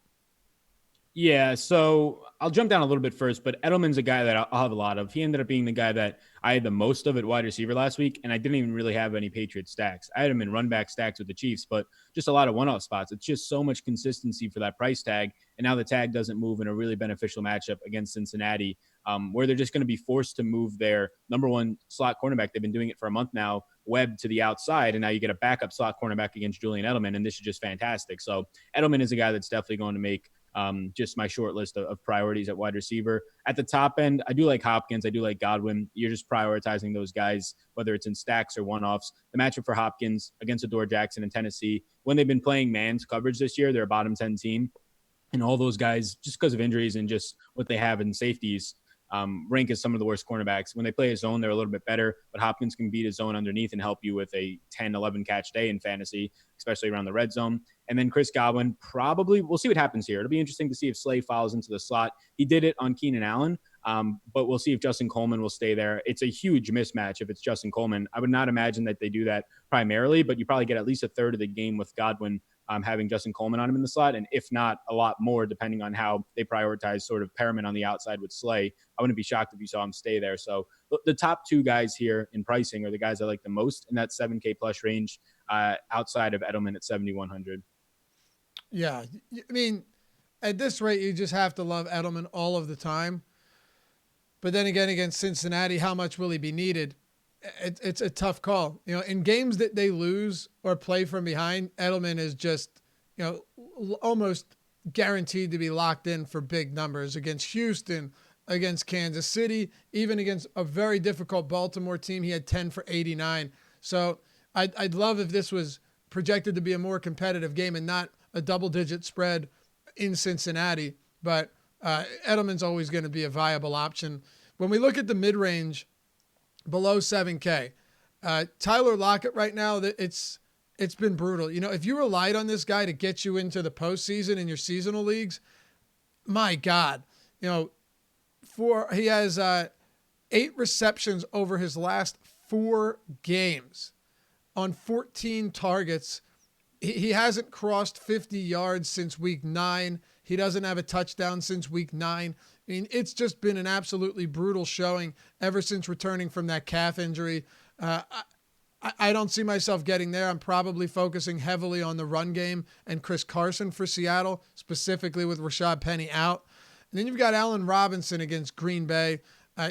Yeah, so I'll jump down a little bit first, but Edelman's a guy that I'll have a lot of. He ended up being the guy that I had the most of at wide receiver last week, and I didn't even really have any Patriot stacks. I had him in run back stacks with the Chiefs, but just a lot of one-off spots. It's just so much consistency for that price tag, and now the tag doesn't move in a really beneficial matchup against Cincinnati, where they're just going to be forced to move their number one slot cornerback. They've been doing it for a month now, Webb to the outside, and now you get a backup slot cornerback against Julian Edelman, and this is just fantastic. So Edelman is a guy that's definitely going to make just my short list of priorities at wide receiver. At the top end, I do like Hopkins. I do like Godwin. You're just prioritizing those guys, whether it's in stacks or one-offs. The matchup for Hopkins against Adore Jackson in Tennessee, when they've been playing man's coverage this year, they're a bottom 10 team. And all those guys, just because of injuries and just what they have in safeties, rank as some of the worst cornerbacks. When they play a zone, they're a little bit better, but Hopkins can beat a zone underneath and help you with a 10, 11 catch day in fantasy, especially around the red zone. And then Chris Godwin, probably, we'll see what happens here. It'll be interesting to see if Slay follows into the slot. He did it on Keenan Allen, but we'll see if Justin Coleman will stay there. It's a huge mismatch if it's Justin Coleman. I would not imagine that they do that primarily, but you probably get at least a third of the game with Godwin having Justin Coleman on him in the slot, and if not, a lot more, depending on how they prioritize sort of Perriman on the outside with Slay. I wouldn't be shocked if you saw him stay there. So the top 2 guys here in pricing are the guys I like the most in that 7K plus range, outside of Edelman at 7,100. Yeah, I mean, at this rate, you just have to love Edelman all of the time. But then again, against Cincinnati, how much will he be needed? It's a tough call. In games that they lose or play from behind, Edelman is just, almost guaranteed to be locked in for big numbers against Houston, against Kansas City, even against a very difficult Baltimore team. He had 10 for 89. So I'd love if this was projected to be a more competitive game and not a double-digit spread in Cincinnati. But Edelman's always going to be a viable option. When we look at the mid-range, below 7K. Tyler Lockett right now, it's been brutal. If you relied on this guy to get you into the postseason in your seasonal leagues, my God, he has 8 receptions over his last 4 games on 14 targets. He hasn't crossed 50 yards since week 9. He doesn't have a touchdown since week 9. I mean, it's just been an absolutely brutal showing ever since returning from that calf injury. I don't see myself getting there. I'm probably focusing heavily on the run game and Chris Carson for Seattle, specifically with Rashad Penny out. And then you've got Allen Robinson against Green Bay.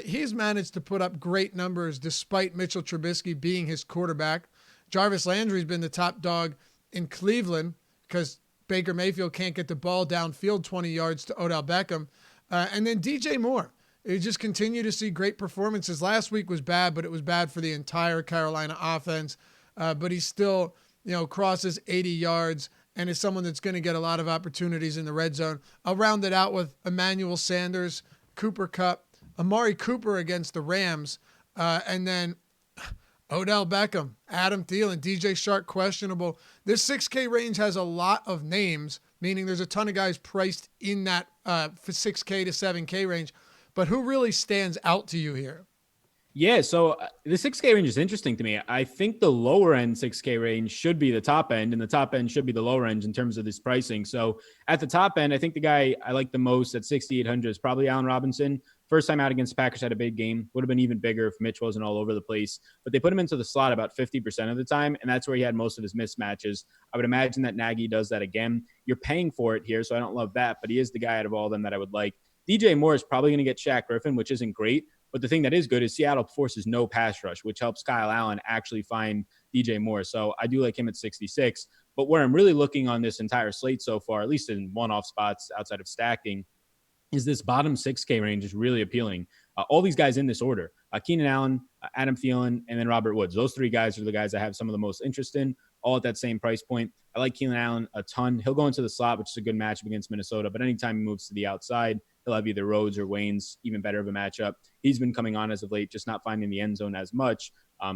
He's managed to put up great numbers despite Mitchell Trubisky being his quarterback. Jarvis Landry's been the top dog in Cleveland because Baker Mayfield can't get the ball downfield 20 yards to Odell Beckham. And then DJ Moore. You just continue to see great performances. Last week was bad, but it was bad for the entire Carolina offense. But he still, crosses 80 yards and is someone that's going to get a lot of opportunities in the red zone. I'll round it out with Emmanuel Sanders, Cooper Kupp, Amari Cooper against the Rams, and then Odell Beckham, Adam Thielen, DJ Shark questionable. This 6K range has a lot of names, meaning there's a ton of guys priced in that 6K to 7K range. But who really stands out to you here? Yeah, so the 6K range is interesting to me. I think the lower end 6K range should be the top end, and the top end should be the lower end in terms of this pricing. So at the top end, I think the guy I like the most at 6,800 is probably Allen Robinson First time out against the Packers had a big game. Would have been even bigger if Mitch wasn't all over the place. But they put him into the slot about 50% of the time, and that's where he had most of his mismatches. I would imagine that Nagy does that again. You're paying for it here, so I don't love that, but he is the guy out of all of them that I would like. DJ Moore is probably going to get Shaq Griffin, which isn't great. But the thing that is good is Seattle forces no pass rush, which helps Kyle Allen actually find DJ Moore. So I do like him at 66. But where I'm really looking on this entire slate so far, at least in one-off spots outside of stacking, is this bottom 6K range is really appealing. All these guys in this order, Keenan Allen, Adam Thielen, and then Robert Woods. Those three guys are the guys I have some of the most interest in, all at that same price point. I like Keenan Allen a ton. He'll go into the slot, which is a good matchup against Minnesota, but anytime he moves to the outside, he'll have either Rhodes or Waynes, even better of a matchup. He's been coming on as of late, just not finding the end zone as much.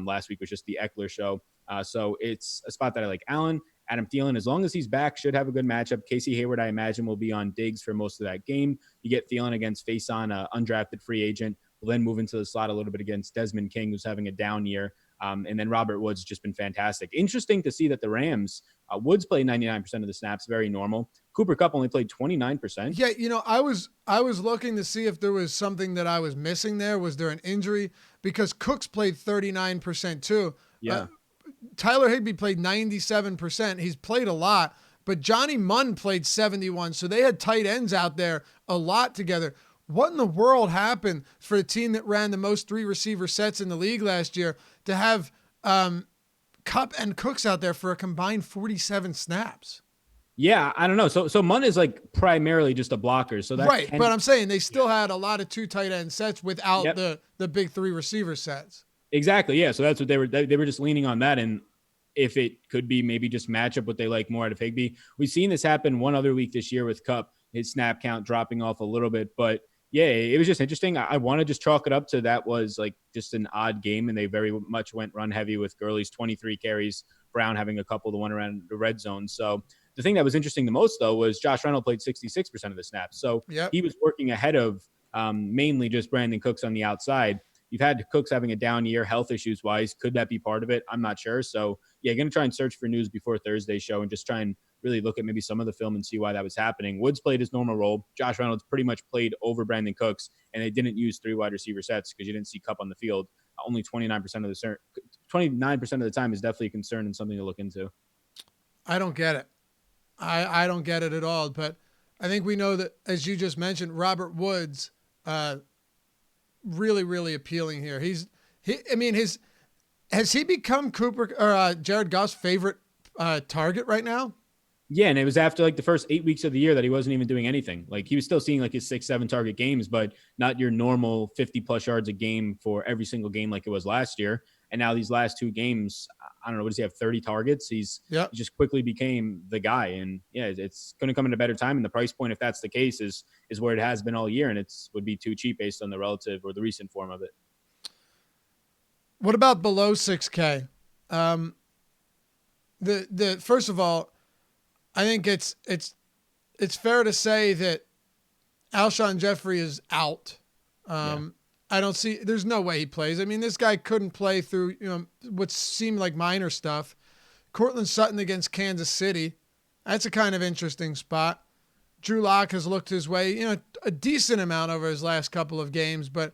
Last week was just the Eckler show. So it's a spot that I like. Allen, Adam Thielen, as long as he's back, should have a good matchup. Casey Hayward, I imagine, will be on Diggs for most of that game. You get Thielen against face-on undrafted free agent. Will then move into the slot a little bit against Desmond King, who's having a down year. And then Robert Woods has just been fantastic. Interesting to see that the Rams, Woods played 99% of the snaps, very normal. Cooper Kupp only played 29%. Yeah, I was looking to see if there was something that I was missing there. Was there an injury? Because Cooks played 39% too. Yeah. Tyler Higbee played 97%. He's played a lot, but Johnny Munn played 71. So they had tight ends out there a lot together. What in the world happened for a team that ran the most 3 receiver sets in the league last year to have Kupp and Cooks out there for a combined 47 snaps? Yeah, I don't know. So Munn is like primarily just a blocker. So that right, but I'm saying they still had a lot of 2 tight end sets without the big 3 receiver sets. Exactly. Yeah. So that's what they were just leaning on that. And if it could be maybe just match up what they like more out of Higbee. We've seen this happen one other week this year with Kupp, his snap count dropping off a little bit. But yeah, it was just interesting. I want to just chalk it up to that was like just an odd game. And they very much went run heavy with Gurley's 23 carries, Brown having a couple, the one around the red zone. So the thing that was interesting the most, though, was Josh Reynolds played 66% of the snaps. So he was working ahead of mainly just Brandon Cooks on the outside. You've had Cooks having a down year, health issues wise. Could that be part of it? I'm not sure. So, yeah, going to try and search for news before Thursday's show and just try and really look at maybe some of the film and see why that was happening. Woods played his normal role. Josh Reynolds pretty much played over Brandon Cooks, and they didn't use 3 wide receiver sets because you didn't see Kupp on the field. Only 29% of the time is definitely a concern and something to look into. I don't get it. I don't get it at all. But I think we know that, as you just mentioned, Robert Woods, really, really appealing here. Has he become Cooper or Jared Goff's favorite target right now? Yeah, and it was after like the first 8 weeks of the year that he wasn't even doing anything. Like he was still seeing like his 6-7 target games, but not your normal 50 plus yards a game for every single game like it was last year. And now these last 2 games, I don't know, what does he have, 30 targets? He just quickly became the guy. And yeah, it's going to come at a better time. And the price point, if that's the case, is where it has been all year. And would be too cheap based on the relative or the recent form of it. What about below 6K? First of all, I think it's fair to say that Alshon Jeffrey is out. I don't see. There's no way he plays. I mean, this guy couldn't play through what seemed like minor stuff. Cortland Sutton against Kansas City, that's a kind of interesting spot. Drew Lock has looked his way, a decent amount over his last couple of games, but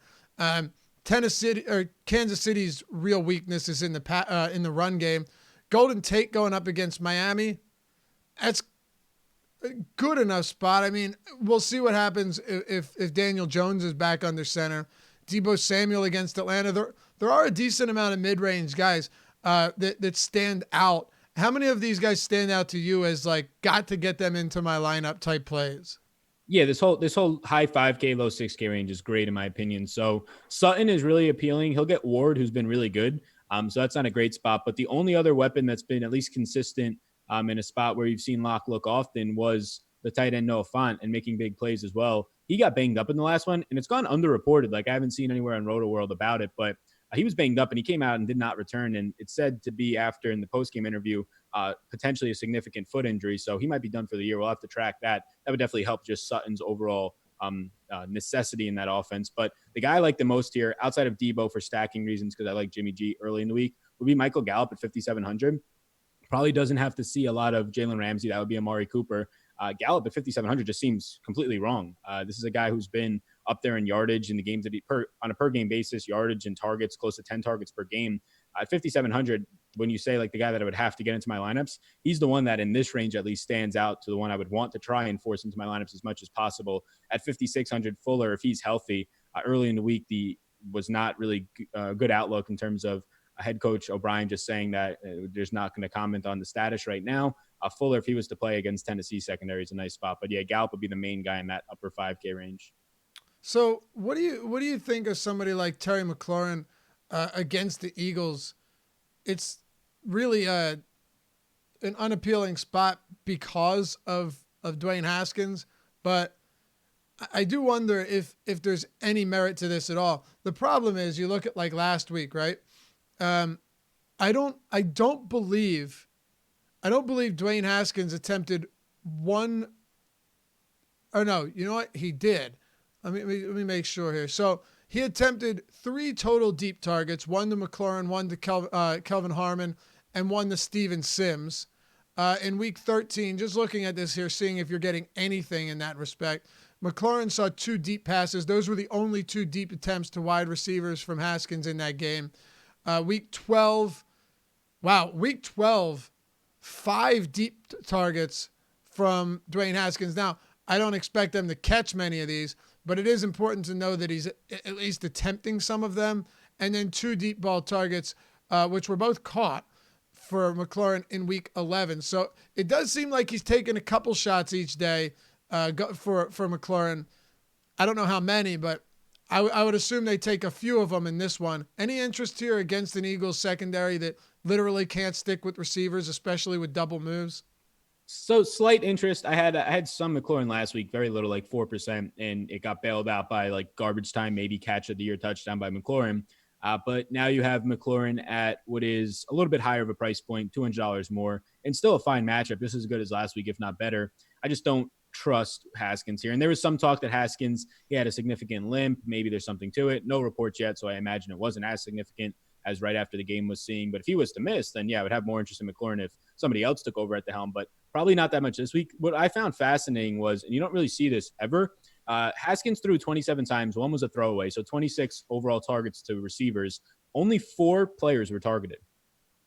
Kansas City's real weakness is in the run game. Golden Tate going up against Miami, that's a good enough spot. I mean, we'll see what happens if Daniel Jones is back under center. Deebo Samuel against Atlanta. There are a decent amount of mid-range guys that stand out. How many of these guys stand out to you as like got to get them into my lineup type plays? Yeah, this whole high 5K, low 6K range is great in my opinion. So Sutton is really appealing. He'll get Ward, who's been really good. So that's not a great spot. But the only other weapon that's been at least consistent in a spot where you've seen Locke look often was the tight end Noah Fant and making big plays as well. He got banged up in the last one, and it's gone underreported. Like I haven't seen anywhere on Roto World about it, but he was banged up and he came out and did not return. And it's said to be after in the postgame interview, potentially a significant foot injury. So he might be done for the year. We'll have to track that. That would definitely help just Sutton's overall necessity in that offense. But the guy I like the most here, outside of Deebo for stacking reasons, because I like Jimmy G early in the week, would be Michael Gallup at 5,700. Probably doesn't have to see a lot of Jalen Ramsey. That would be Amari Cooper. Gallup at 5,700 just seems completely wrong. This is a guy who's been up there in yardage in the games that on a per game basis, yardage and targets, close to 10 targets per game. At 5,700, when you say like the guy that I would have to get into my lineups, he's the one that in this range at least stands out to the one I would want to try and force into my lineups as much as possible. At 5,600, Fuller, if he's healthy, early in the week, was not really a good outlook in terms of head coach O'Brien just saying that there's not going to comment on the status right now. Fuller, if he was to play against Tennessee secondary, is a nice spot. But yeah, Gallup would be the main guy in that upper 5K range. So what do you think of somebody like Terry McLaurin against the Eagles? It's really an unappealing spot because of Dwayne Haskins, but I do wonder if there's any merit to this at all. The problem is you look at like last week, right? I don't believe Dwayne Haskins attempted one. Or no, you know what? He did. Let me make sure here. So he attempted 3 total deep targets, 1 to McLaurin, 1 to Kelvin Harmon, and 1 to Steven Sims. In week 13, just looking at this here, seeing if you're getting anything in that respect. McLaurin saw 2 deep passes. Those were the only 2 deep attempts to wide receivers from Haskins in that game. Week 12, 5 deep targets from Dwayne Haskins. Now, I don't expect them to catch many of these, but it is important to know that he's at least attempting some of them. And then 2 deep ball targets, which were both caught for McLaurin in week 11. So it does seem like he's taking a couple shots each day for McLaurin. I don't know how many, but I would assume they take a few of them in this one. Any interest here against an Eagles secondary that literally can't stick with receivers, especially with double moves? So slight interest. I had some McLaurin last week, very little, like 4%, and it got bailed out by like garbage time, maybe catch of the year touchdown by McLaurin. But now you have McLaurin at what is a little bit higher of a price point, $200 more, and still a fine matchup. This is as good as last week, if not better. I just don't trust Haskins here. And there was some talk that Haskins, he had a significant limp. Maybe there's something to it. No reports yet, so I imagine it wasn't as significant as right after the game was seeing. But if he was to miss, then yeah, I would have more interest in McLaurin if somebody else took over at the helm. But probably not that much this week. What I found fascinating was, and you don't really see this ever, Haskins threw 27 times. 1 was a throwaway. So 26 overall targets to receivers. Only 4 players were targeted.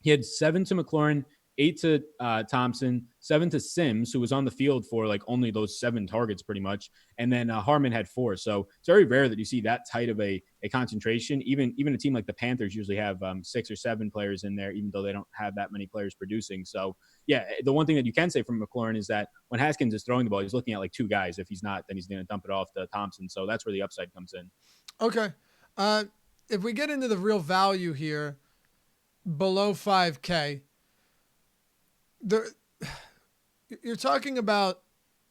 He had 7 to McLaurin, 8 to Thompson, 7 to Sims, who was on the field for like only those 7 targets pretty much. And then Harmon had 4. So it's very rare that you see that tight of a concentration. Even a team like the Panthers usually have 6 or 7 players in there, even though they don't have that many players producing. So yeah, the one thing that you can say from McLaurin is that when Haskins is throwing the ball, he's looking at like 2 guys. If he's not, then he's going to dump it off to Thompson. So that's where the upside comes in. Okay. If we get into the real value here, below 5K, you're talking about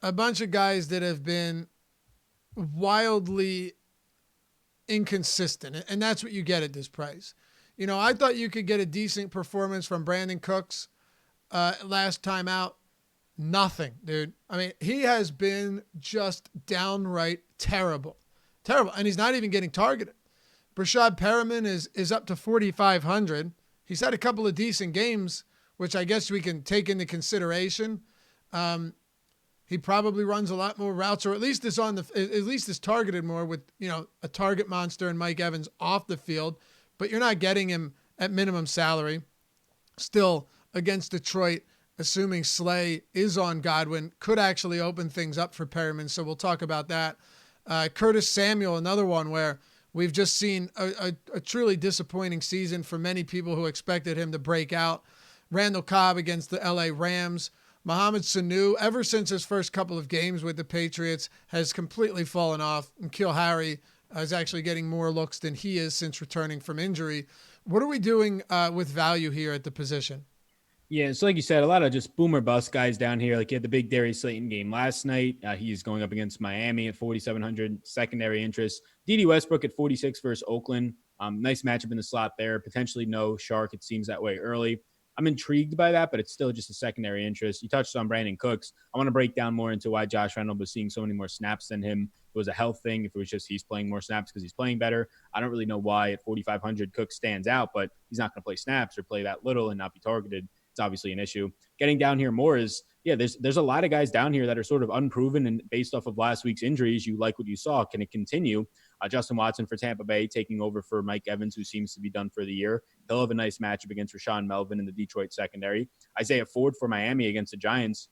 a bunch of guys that have been wildly inconsistent, and that's what you get at this price. You know, I thought you could get a decent performance from Brandon Cooks last time out. Nothing, dude. I mean, he has been just downright terrible. And he's not even getting targeted. Brashad Perriman is up to 4,500. He's had a couple of decent games, which I guess we can take into consideration. He probably runs a lot more routes, or at least is targeted more with, you know, a target monster and Mike Evans off the field, but you're not getting him at minimum salary. Still, against Detroit, assuming Slay is on Godwin, could actually open things up for Perriman, so we'll talk about that. Curtis Samuel, another one where we've just seen a truly disappointing season for many people who expected him to break out. Randall Cobb against the LA Rams. Mohamed Sanu, ever since his first couple of games with the Patriots, has completely fallen off. And N'Keal Harry is actually getting more looks than he is since returning from injury. What are we doing with value here at the position? Yeah, so like you said, a lot of just boomer bust guys down here. Like you had the big Darius Slayton game last night. He's going up against Miami at 4,700 secondary interest. D.D. Westbrook at 46 versus Oakland. Nice matchup in the slot there. Potentially no Shark. It seems that way early. I'm intrigued by that, but it's still just a secondary interest. You touched on Brandon Cooks. I want to break down more into why Josh Reynolds was seeing so many more snaps than him. If it was a health thing, if it was just he's playing more snaps because he's playing better. I don't really know why at 4,500 Cooks stands out, but he's not going to play snaps or play that little and not be targeted. It's obviously an issue. Getting down here more is, yeah, there's a lot of guys down here that are sort of unproven, and based off of last week's injuries, you like what you saw. Can it continue? Justin Watson for Tampa Bay taking over for Mike Evans, who seems to be done for the year. He'll have a nice matchup against Rashawn Melvin in the Detroit secondary. Isaiah Ford for Miami against the Giants.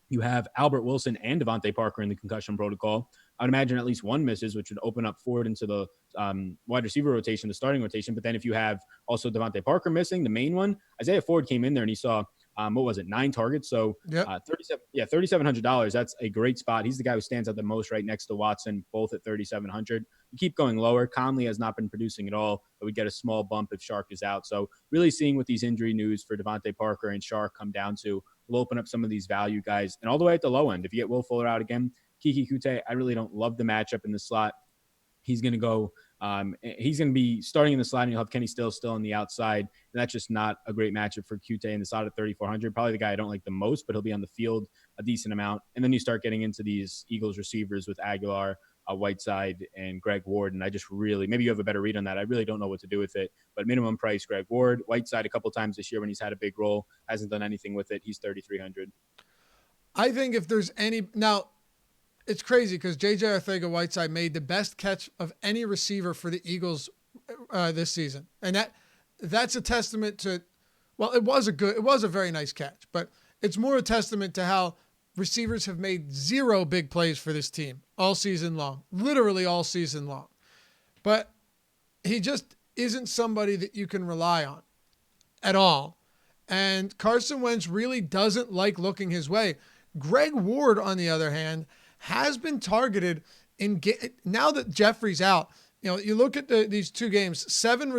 You have Albert Wilson and Devontae Parker in the concussion protocol. I would imagine at least one misses, which would open up Ford into the wide receiver rotation, the starting rotation. But then if you have also Devontae Parker missing, the main one, Isaiah Ford came in there and he saw, 9 targets. So Yep. $3,700. That's a great spot. He's the guy who stands out the most right next to Watson, both at 3,700. You keep going lower. Conley has not been producing at all, but we get a small bump if Shark is out. So really seeing what these injury news for Devontae Parker and Shark come down to will open up some of these value guys. And all the way at the low end, if you get Will Fuller out again, Kiki Kute, I really don't love the matchup in the slot. He's going to go. He's going to be starting in the slot, and you'll have Kenny Stills still on the outside. And that's just not a great matchup for Kute in the slot at 3,400. Probably the guy I don't like the most, but he'll be on the field a decent amount. And then you start getting into these Eagles receivers with Aguilar, Whiteside, and Greg Ward. And I just really, maybe you have a better read on that. I really don't know what to do with it. But minimum price, Greg Ward. Whiteside a couple times this year when he's had a big role, hasn't done anything with it. He's 3,300. I think if there's any now, it's crazy because J.J. Arcega-Whiteside made the best catch of any receiver for the Eagles this season, and that's a testament to. Well, it was a very nice catch, but it's more a testament to how receivers have made zero big plays for this team all season long, literally all season long. But he just isn't somebody that you can rely on at all. And Carson Wentz really doesn't like looking his way. Greg Ward, on the other hand, has been targeted now that Jeffrey's out. You know, you look at these two games, 7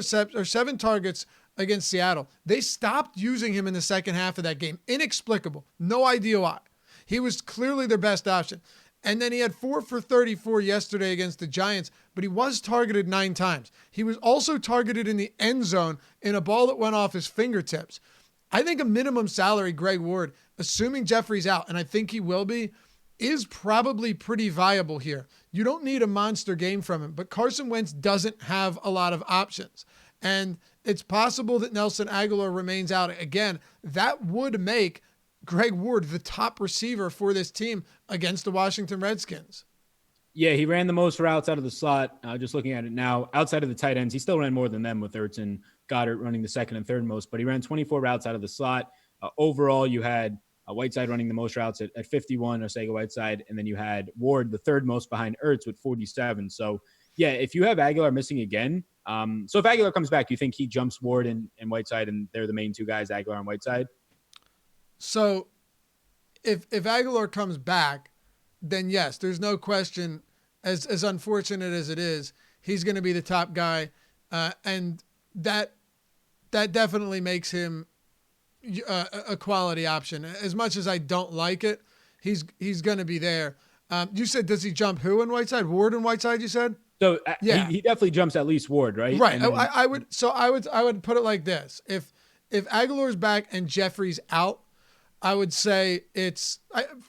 targets against Seattle. They stopped using him in the second half of that game. Inexplicable. No idea why. He was clearly their best option. And then he had 4 for 34 yesterday against the Giants, but he was targeted 9 times. He was also targeted in the end zone in a ball that went off his fingertips. I think a minimum salary, Greg Ward, assuming Jeffrey's out, and I think he will be, is probably pretty viable here. You don't need a monster game from him, but Carson Wentz doesn't have a lot of options. And it's possible that Nelson Aguilar remains out again. That would make Greg Ward the top receiver for this team against the Washington Redskins. Yeah, he ran the most routes out of the slot. Just looking at it now, outside of the tight ends, he still ran more than them with Ertz and Goddard running the second and third most, but he ran 24 routes out of the slot. Overall, you had Whiteside running the most routes at 51, Arcega-Whiteside, and then you had Ward the third most behind Ertz with 47. So, yeah, if you have Aguilar missing again, so if Aguilar comes back, you think he jumps Ward and Whiteside, and they're the main two guys, Aguilar and Whiteside? So if Aguilar comes back, then yes, there's no question, as unfortunate as it is, he's going to be the top guy. And that definitely makes him a quality option. As much as I don't like it, he's going to be there. You said, does he jump who in Whiteside? Ward and Whiteside, you said? So yeah, he definitely jumps at least Ward, right? Right. Then, I would put it like this. If Aguilar's back and Jeffrey's out, I would say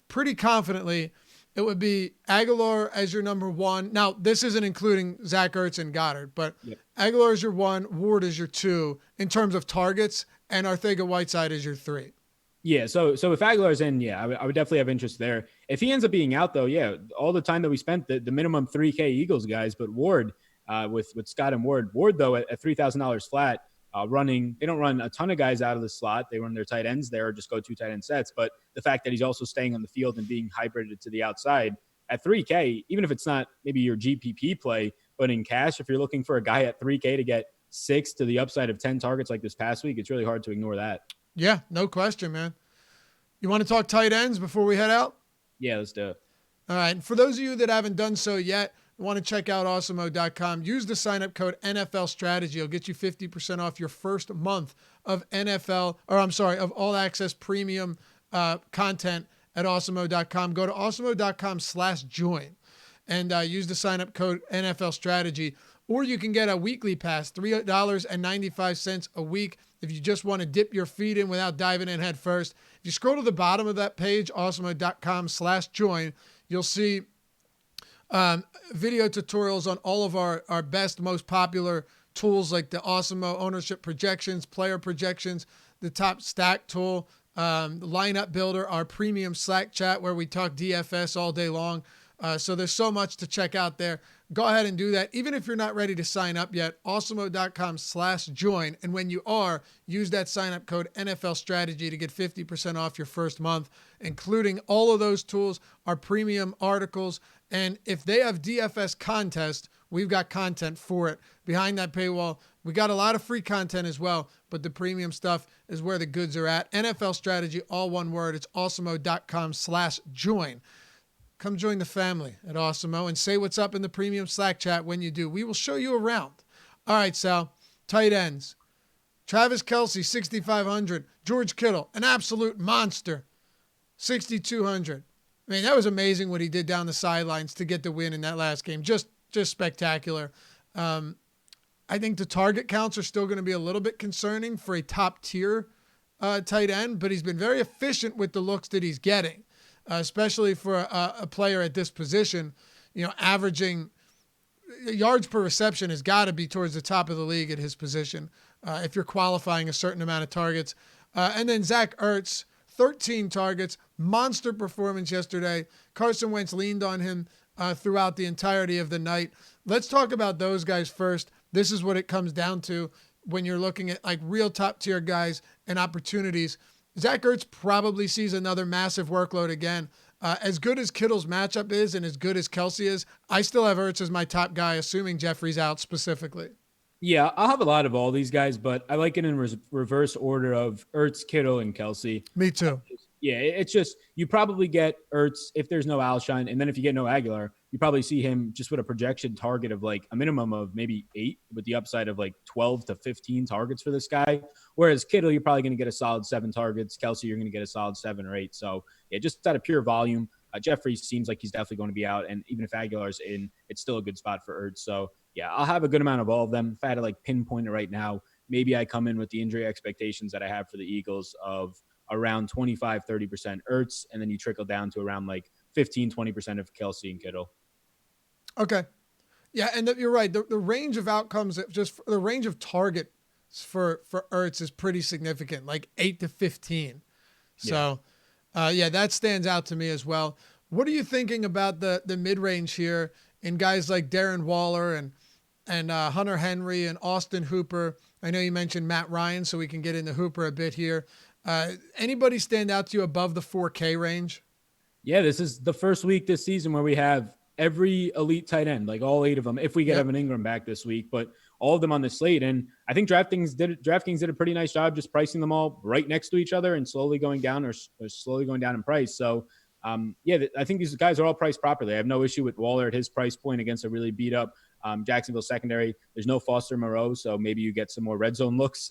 pretty confidently it would be Aguilar as your number one. Now, this isn't including Zach Ertz and Goddard, but yep. Aguilar is your 1, Ward is your 2 in terms of targets, and Arcega-Whiteside is your 3. Yeah, so if Aguilar's in, yeah, I would definitely have interest there. If he ends up being out, though, yeah, all the time that we spent, the minimum 3K Eagles guys, but Ward with Scott and Ward, though, at $3,000 flat, they don't run a ton of guys out of the slot. They run their tight ends there or just go 2 tight end sets. But the fact that he's also staying on the field and being hybrided to the outside at 3K, even if it's not maybe your GPP play, but in cash, if you're looking for a guy at 3K to get 6 to the upside of 10 targets like this past week, it's really hard to ignore that. Yeah, no question, man. You want to talk tight ends before we head out? Yeah, let's do it. All right. And for those of you that haven't done so yet, want to check out awesemo.com, use the sign-up code NFL Strategy. It'll get you 50% off your first month of of All Access Premium content at awesemo.com. Go to awesemo.com/join and use the sign-up code NFL Strategy. Or you can get a weekly pass, $3.95 a week, if you just want to dip your feet in without diving in head first. If you scroll to the bottom of that page, awesemo.com/join, you'll see video tutorials on all of our best, most popular tools like the Awesemo ownership projections, player projections, the top stack tool, Lineup Builder, our premium Slack chat where we talk DFS all day long. So there's so much to check out there. Go ahead and do that. Even if you're not ready to sign up yet, awesemo.com/join. And when you are, use that sign up code NFL Strategy to get 50% off your first month, including all of those tools, our premium articles. And if they have DFS contest, we've got content for it behind that paywall. We got a lot of free content as well, but the premium stuff is where the goods are at. NFL Strategy, all one word. It's awesemo.com/join. Come join the family at Awesemo and say what's up in the premium Slack chat when you do. We will show you around. All right, Sal. Tight ends. Travis Kelce, 6,500. George Kittle, an absolute monster, 6,200. I mean, that was amazing what he did down the sidelines to get the win in that last game. Just spectacular. I think the target counts are still going to be a little bit concerning for a top-tier tight end, but he's been very efficient with the looks that he's getting. Especially for a player at this position, averaging yards per reception has got to be towards the top of the league at his position if you're qualifying a certain amount of targets. And then Zach Ertz, 13 targets, monster performance yesterday. Carson Wentz leaned on him throughout the entirety of the night. Let's talk about those guys first. This is what it comes down to when you're looking at like real top tier guys and opportunities. Zach Ertz probably sees another massive workload again. As good as Kittle's matchup is and as good as Kelce is, I still have Ertz as my top guy, assuming Jeffrey's out specifically. Yeah, I'll have a lot of all these guys, but I like it in reverse order of Ertz, Kittle, and Kelce. Me too. Yeah, it's just you probably get Ertz if there's no Alshon, and then if you get no Aguilar, you probably see him just with a projection target of like a minimum of maybe 8 with the upside of like 12 to 15 targets for this guy. Whereas Kittle, you're probably going to get a solid 7 targets. Kelce, you're going to get a solid 7 or 8. So yeah, just out of pure volume, Jeffrey seems like he's definitely going to be out, and even if Aguilar's in, it's still a good spot for Ertz. So yeah, I'll have a good amount of all of them. If I had to like pinpoint it right now, maybe I come in with the injury expectations that I have for the Eagles of around 25-30% Ertz, and then you trickle down to around like 15-20% of Kelce and Kittle. Okay. Yeah, and you're right. The range of outcomes, just the range of targets for Ertz is pretty significant, like 8 to 15. So, that stands out to me as well. What are you thinking about the mid-range here in guys like Darren Waller and Hunter Henry and Austin Hooper? I know you mentioned Matt Ryan, so we can get into Hooper a bit here. Anybody stand out to you above the 4K range? Yeah, this is the first week this season where we have every elite tight end, like all 8 of them, if we get Evan Ingram back this week, but all of them on the slate. And I think DraftKings did a pretty nice job just pricing them all right next to each other and slowly going down or slowly going down in price. So I think these guys are all priced properly. I have no issue with Waller at his price point against a really beat up Jacksonville secondary. There's no Foster Moreau, so maybe you get some more red zone looks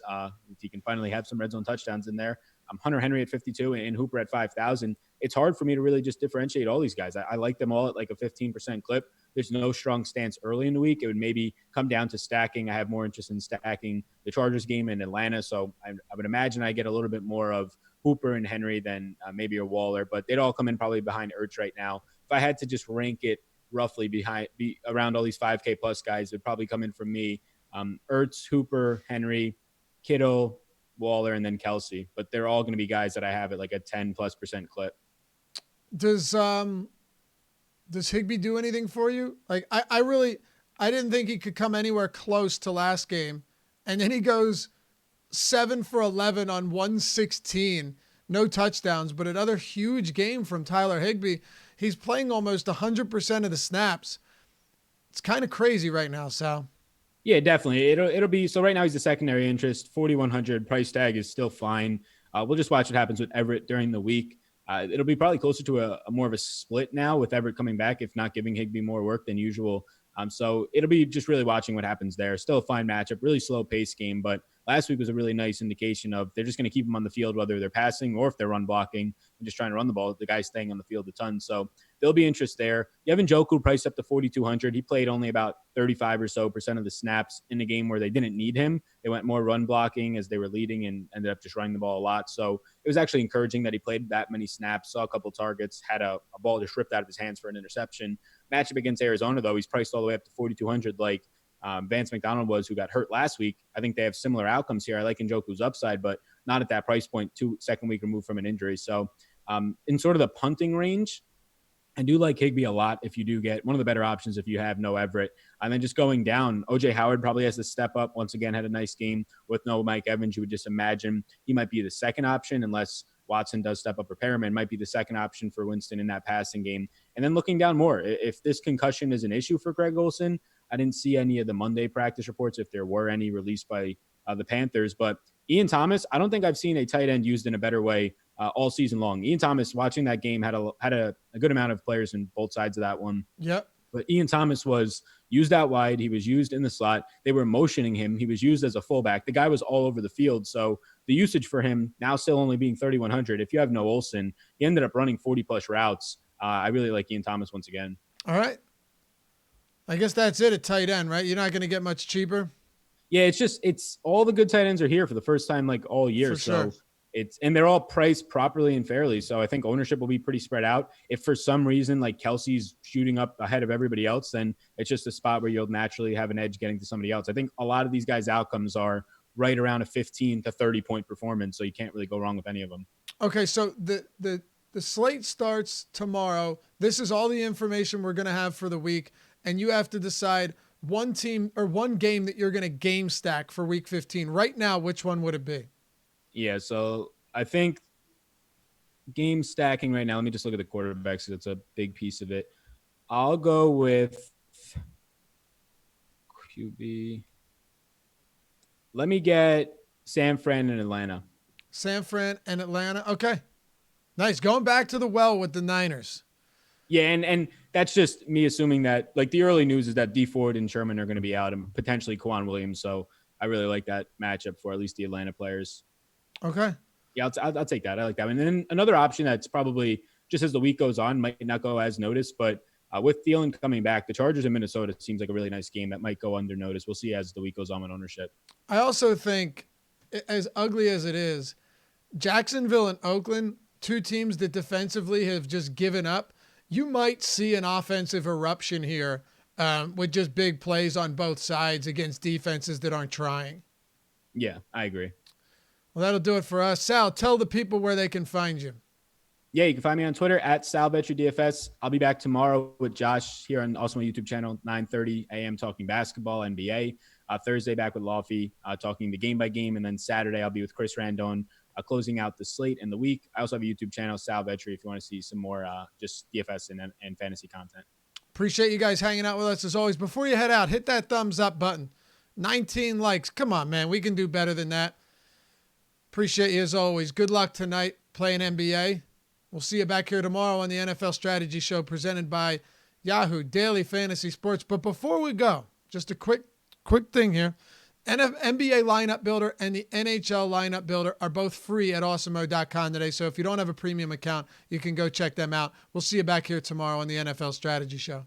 if you can finally have some red zone touchdowns in there. Hunter Henry at 52 and Hooper at 5,000. It's hard for me to really just differentiate all these guys. I like them all at like a 15% clip. There's no strong stance early in the week. It would maybe come down to stacking. I have more interest in stacking the Chargers game in Atlanta, so I would imagine I get a little bit more of Hooper and Henry than maybe a Waller, but they'd all come in probably behind Ertz right now. If I had to just rank it roughly around all these 5K plus guys, it'd probably come in from me. Ertz, Hooper, Henry, Kittle, Waller, and then Kelce, but they're all going to be guys that I have at like a 10+% clip. Does Higbee do anything for you? Like I didn't think he could come anywhere close to last game. And then he goes 7 for 11 on 116, no touchdowns, but another huge game from Tyler Higbee. He's playing almost 100% of the snaps. It's kind of crazy right now, Sal. Yeah, definitely. It'll be, so right now he's a secondary interest, 4,100 price tag is still fine. We'll just watch what happens with Everett during the week. It'll be probably closer to a more of a split now with Everett coming back, if not giving Higbee more work than usual. So it'll be just really watching what happens there. Still a fine matchup, really slow pace game, but last week was a really nice indication of they're just going to keep him on the field, whether they're passing or if they're run blocking and just trying to run the ball. The guy's staying on the field a ton. So there'll be interest there. Evan Njoku priced up to 4,200. He played only about 35 or so % of the snaps in a game where they didn't need him. They went more run blocking as they were leading and ended up just running the ball a lot. So it was actually encouraging that he played that many snaps, saw a couple targets, had a ball just ripped out of his hands for an interception. Matchup against Arizona, though, he's priced all the way up to 4,200. Like, Vance McDonald was, who got hurt last week. I think they have similar outcomes here. I like Njoku's upside, but not at that price point, second week removed from an injury. So in sort of the punting range, I do like Higbee a lot if you do get one of the better options if you have no Everett. And then just going down, OJ Howard probably has to step up. Once again, had a nice game with no Mike Evans. You would just imagine he might be the second option unless Watson does step up. Or Perriman might be the second option for Winston in that passing game. And then looking down more, if this concussion is an issue for Greg Olsen, I didn't see any of the Monday practice reports, if there were any released by the Panthers. But Ian Thomas, I don't think I've seen a tight end used in a better way all season long. Ian Thomas, watching that game, had a good amount of players in both sides of that one. Yep. But Ian Thomas was used out wide. He was used in the slot. They were motioning him. He was used as a fullback. The guy was all over the field. So the usage for him now still only being 3,100. If you have no Olsen, he ended up running 40-plus routes. I really like Ian Thomas once again. All right. I guess that's it at tight end, right? You're not going to get much cheaper. Yeah, it's all the good tight ends are here for the first time like all year. For sure. So and they're all priced properly and fairly. So I think ownership will be pretty spread out. If for some reason like Kelsey's shooting up ahead of everybody else, then it's just a spot where you'll naturally have an edge getting to somebody else. I think a lot of these guys' outcomes are right around a 15 to 30 point performance. So you can't really go wrong with any of them. Okay. So the slate starts tomorrow. This is all the information we're going to have for the week. And you have to decide one team or one game that you're going to game stack for week 15 right now. Which one would it be? Yeah, so I think game stacking right now, let me just look at the quarterbacks because it's a big piece of it. I'll go with QB. Let me get San Fran and Atlanta. San Fran and Atlanta. Okay. Nice. Going back to the well with the Niners. Yeah, and that's just me assuming that, like, the early news is that D Ford and Sherman are going to be out and potentially Kwan Williams. So I really like that matchup for at least the Atlanta players. Okay. Yeah, I'll take that. I like that. And then another option that's probably just as the week goes on might not go as noticed, but with Thielen coming back, the Chargers in Minnesota seems like a really nice game that might go under notice. We'll see as the week goes on with ownership. I also think, as ugly as it is, Jacksonville and Oakland, two teams that defensively have just given up. You might see an offensive eruption here with just big plays on both sides against defenses that aren't trying. Yeah, I agree. Well, that'll do it for us. Sal, tell the people where they can find you. Yeah, you can find me on Twitter at SalVetriDFS. I'll be back tomorrow with Josh here on also my YouTube channel, 9:30 a.m. talking basketball, NBA. Thursday back with Lofty talking the game by game. And then Saturday I'll be with Chris Randone closing out the slate and the week. I also have a YouTube channel, Sal Vetri, if you want to see some more just DFS and fantasy content. Appreciate you guys hanging out with us as always. Before you head out, hit that thumbs up button. 19 likes. Come on, man. We can do better than that. Appreciate you as always. Good luck tonight playing NBA. We'll see you back here tomorrow on the NFL Strategy Show presented by Yahoo Daily Fantasy Sports. But before we go, just a quick thing here. NBA Lineup Builder and the NHL Lineup Builder are both free at awesemo.com today. So if you don't have a premium account, you can go check them out. We'll see you back here tomorrow on the NFL Strategy Show.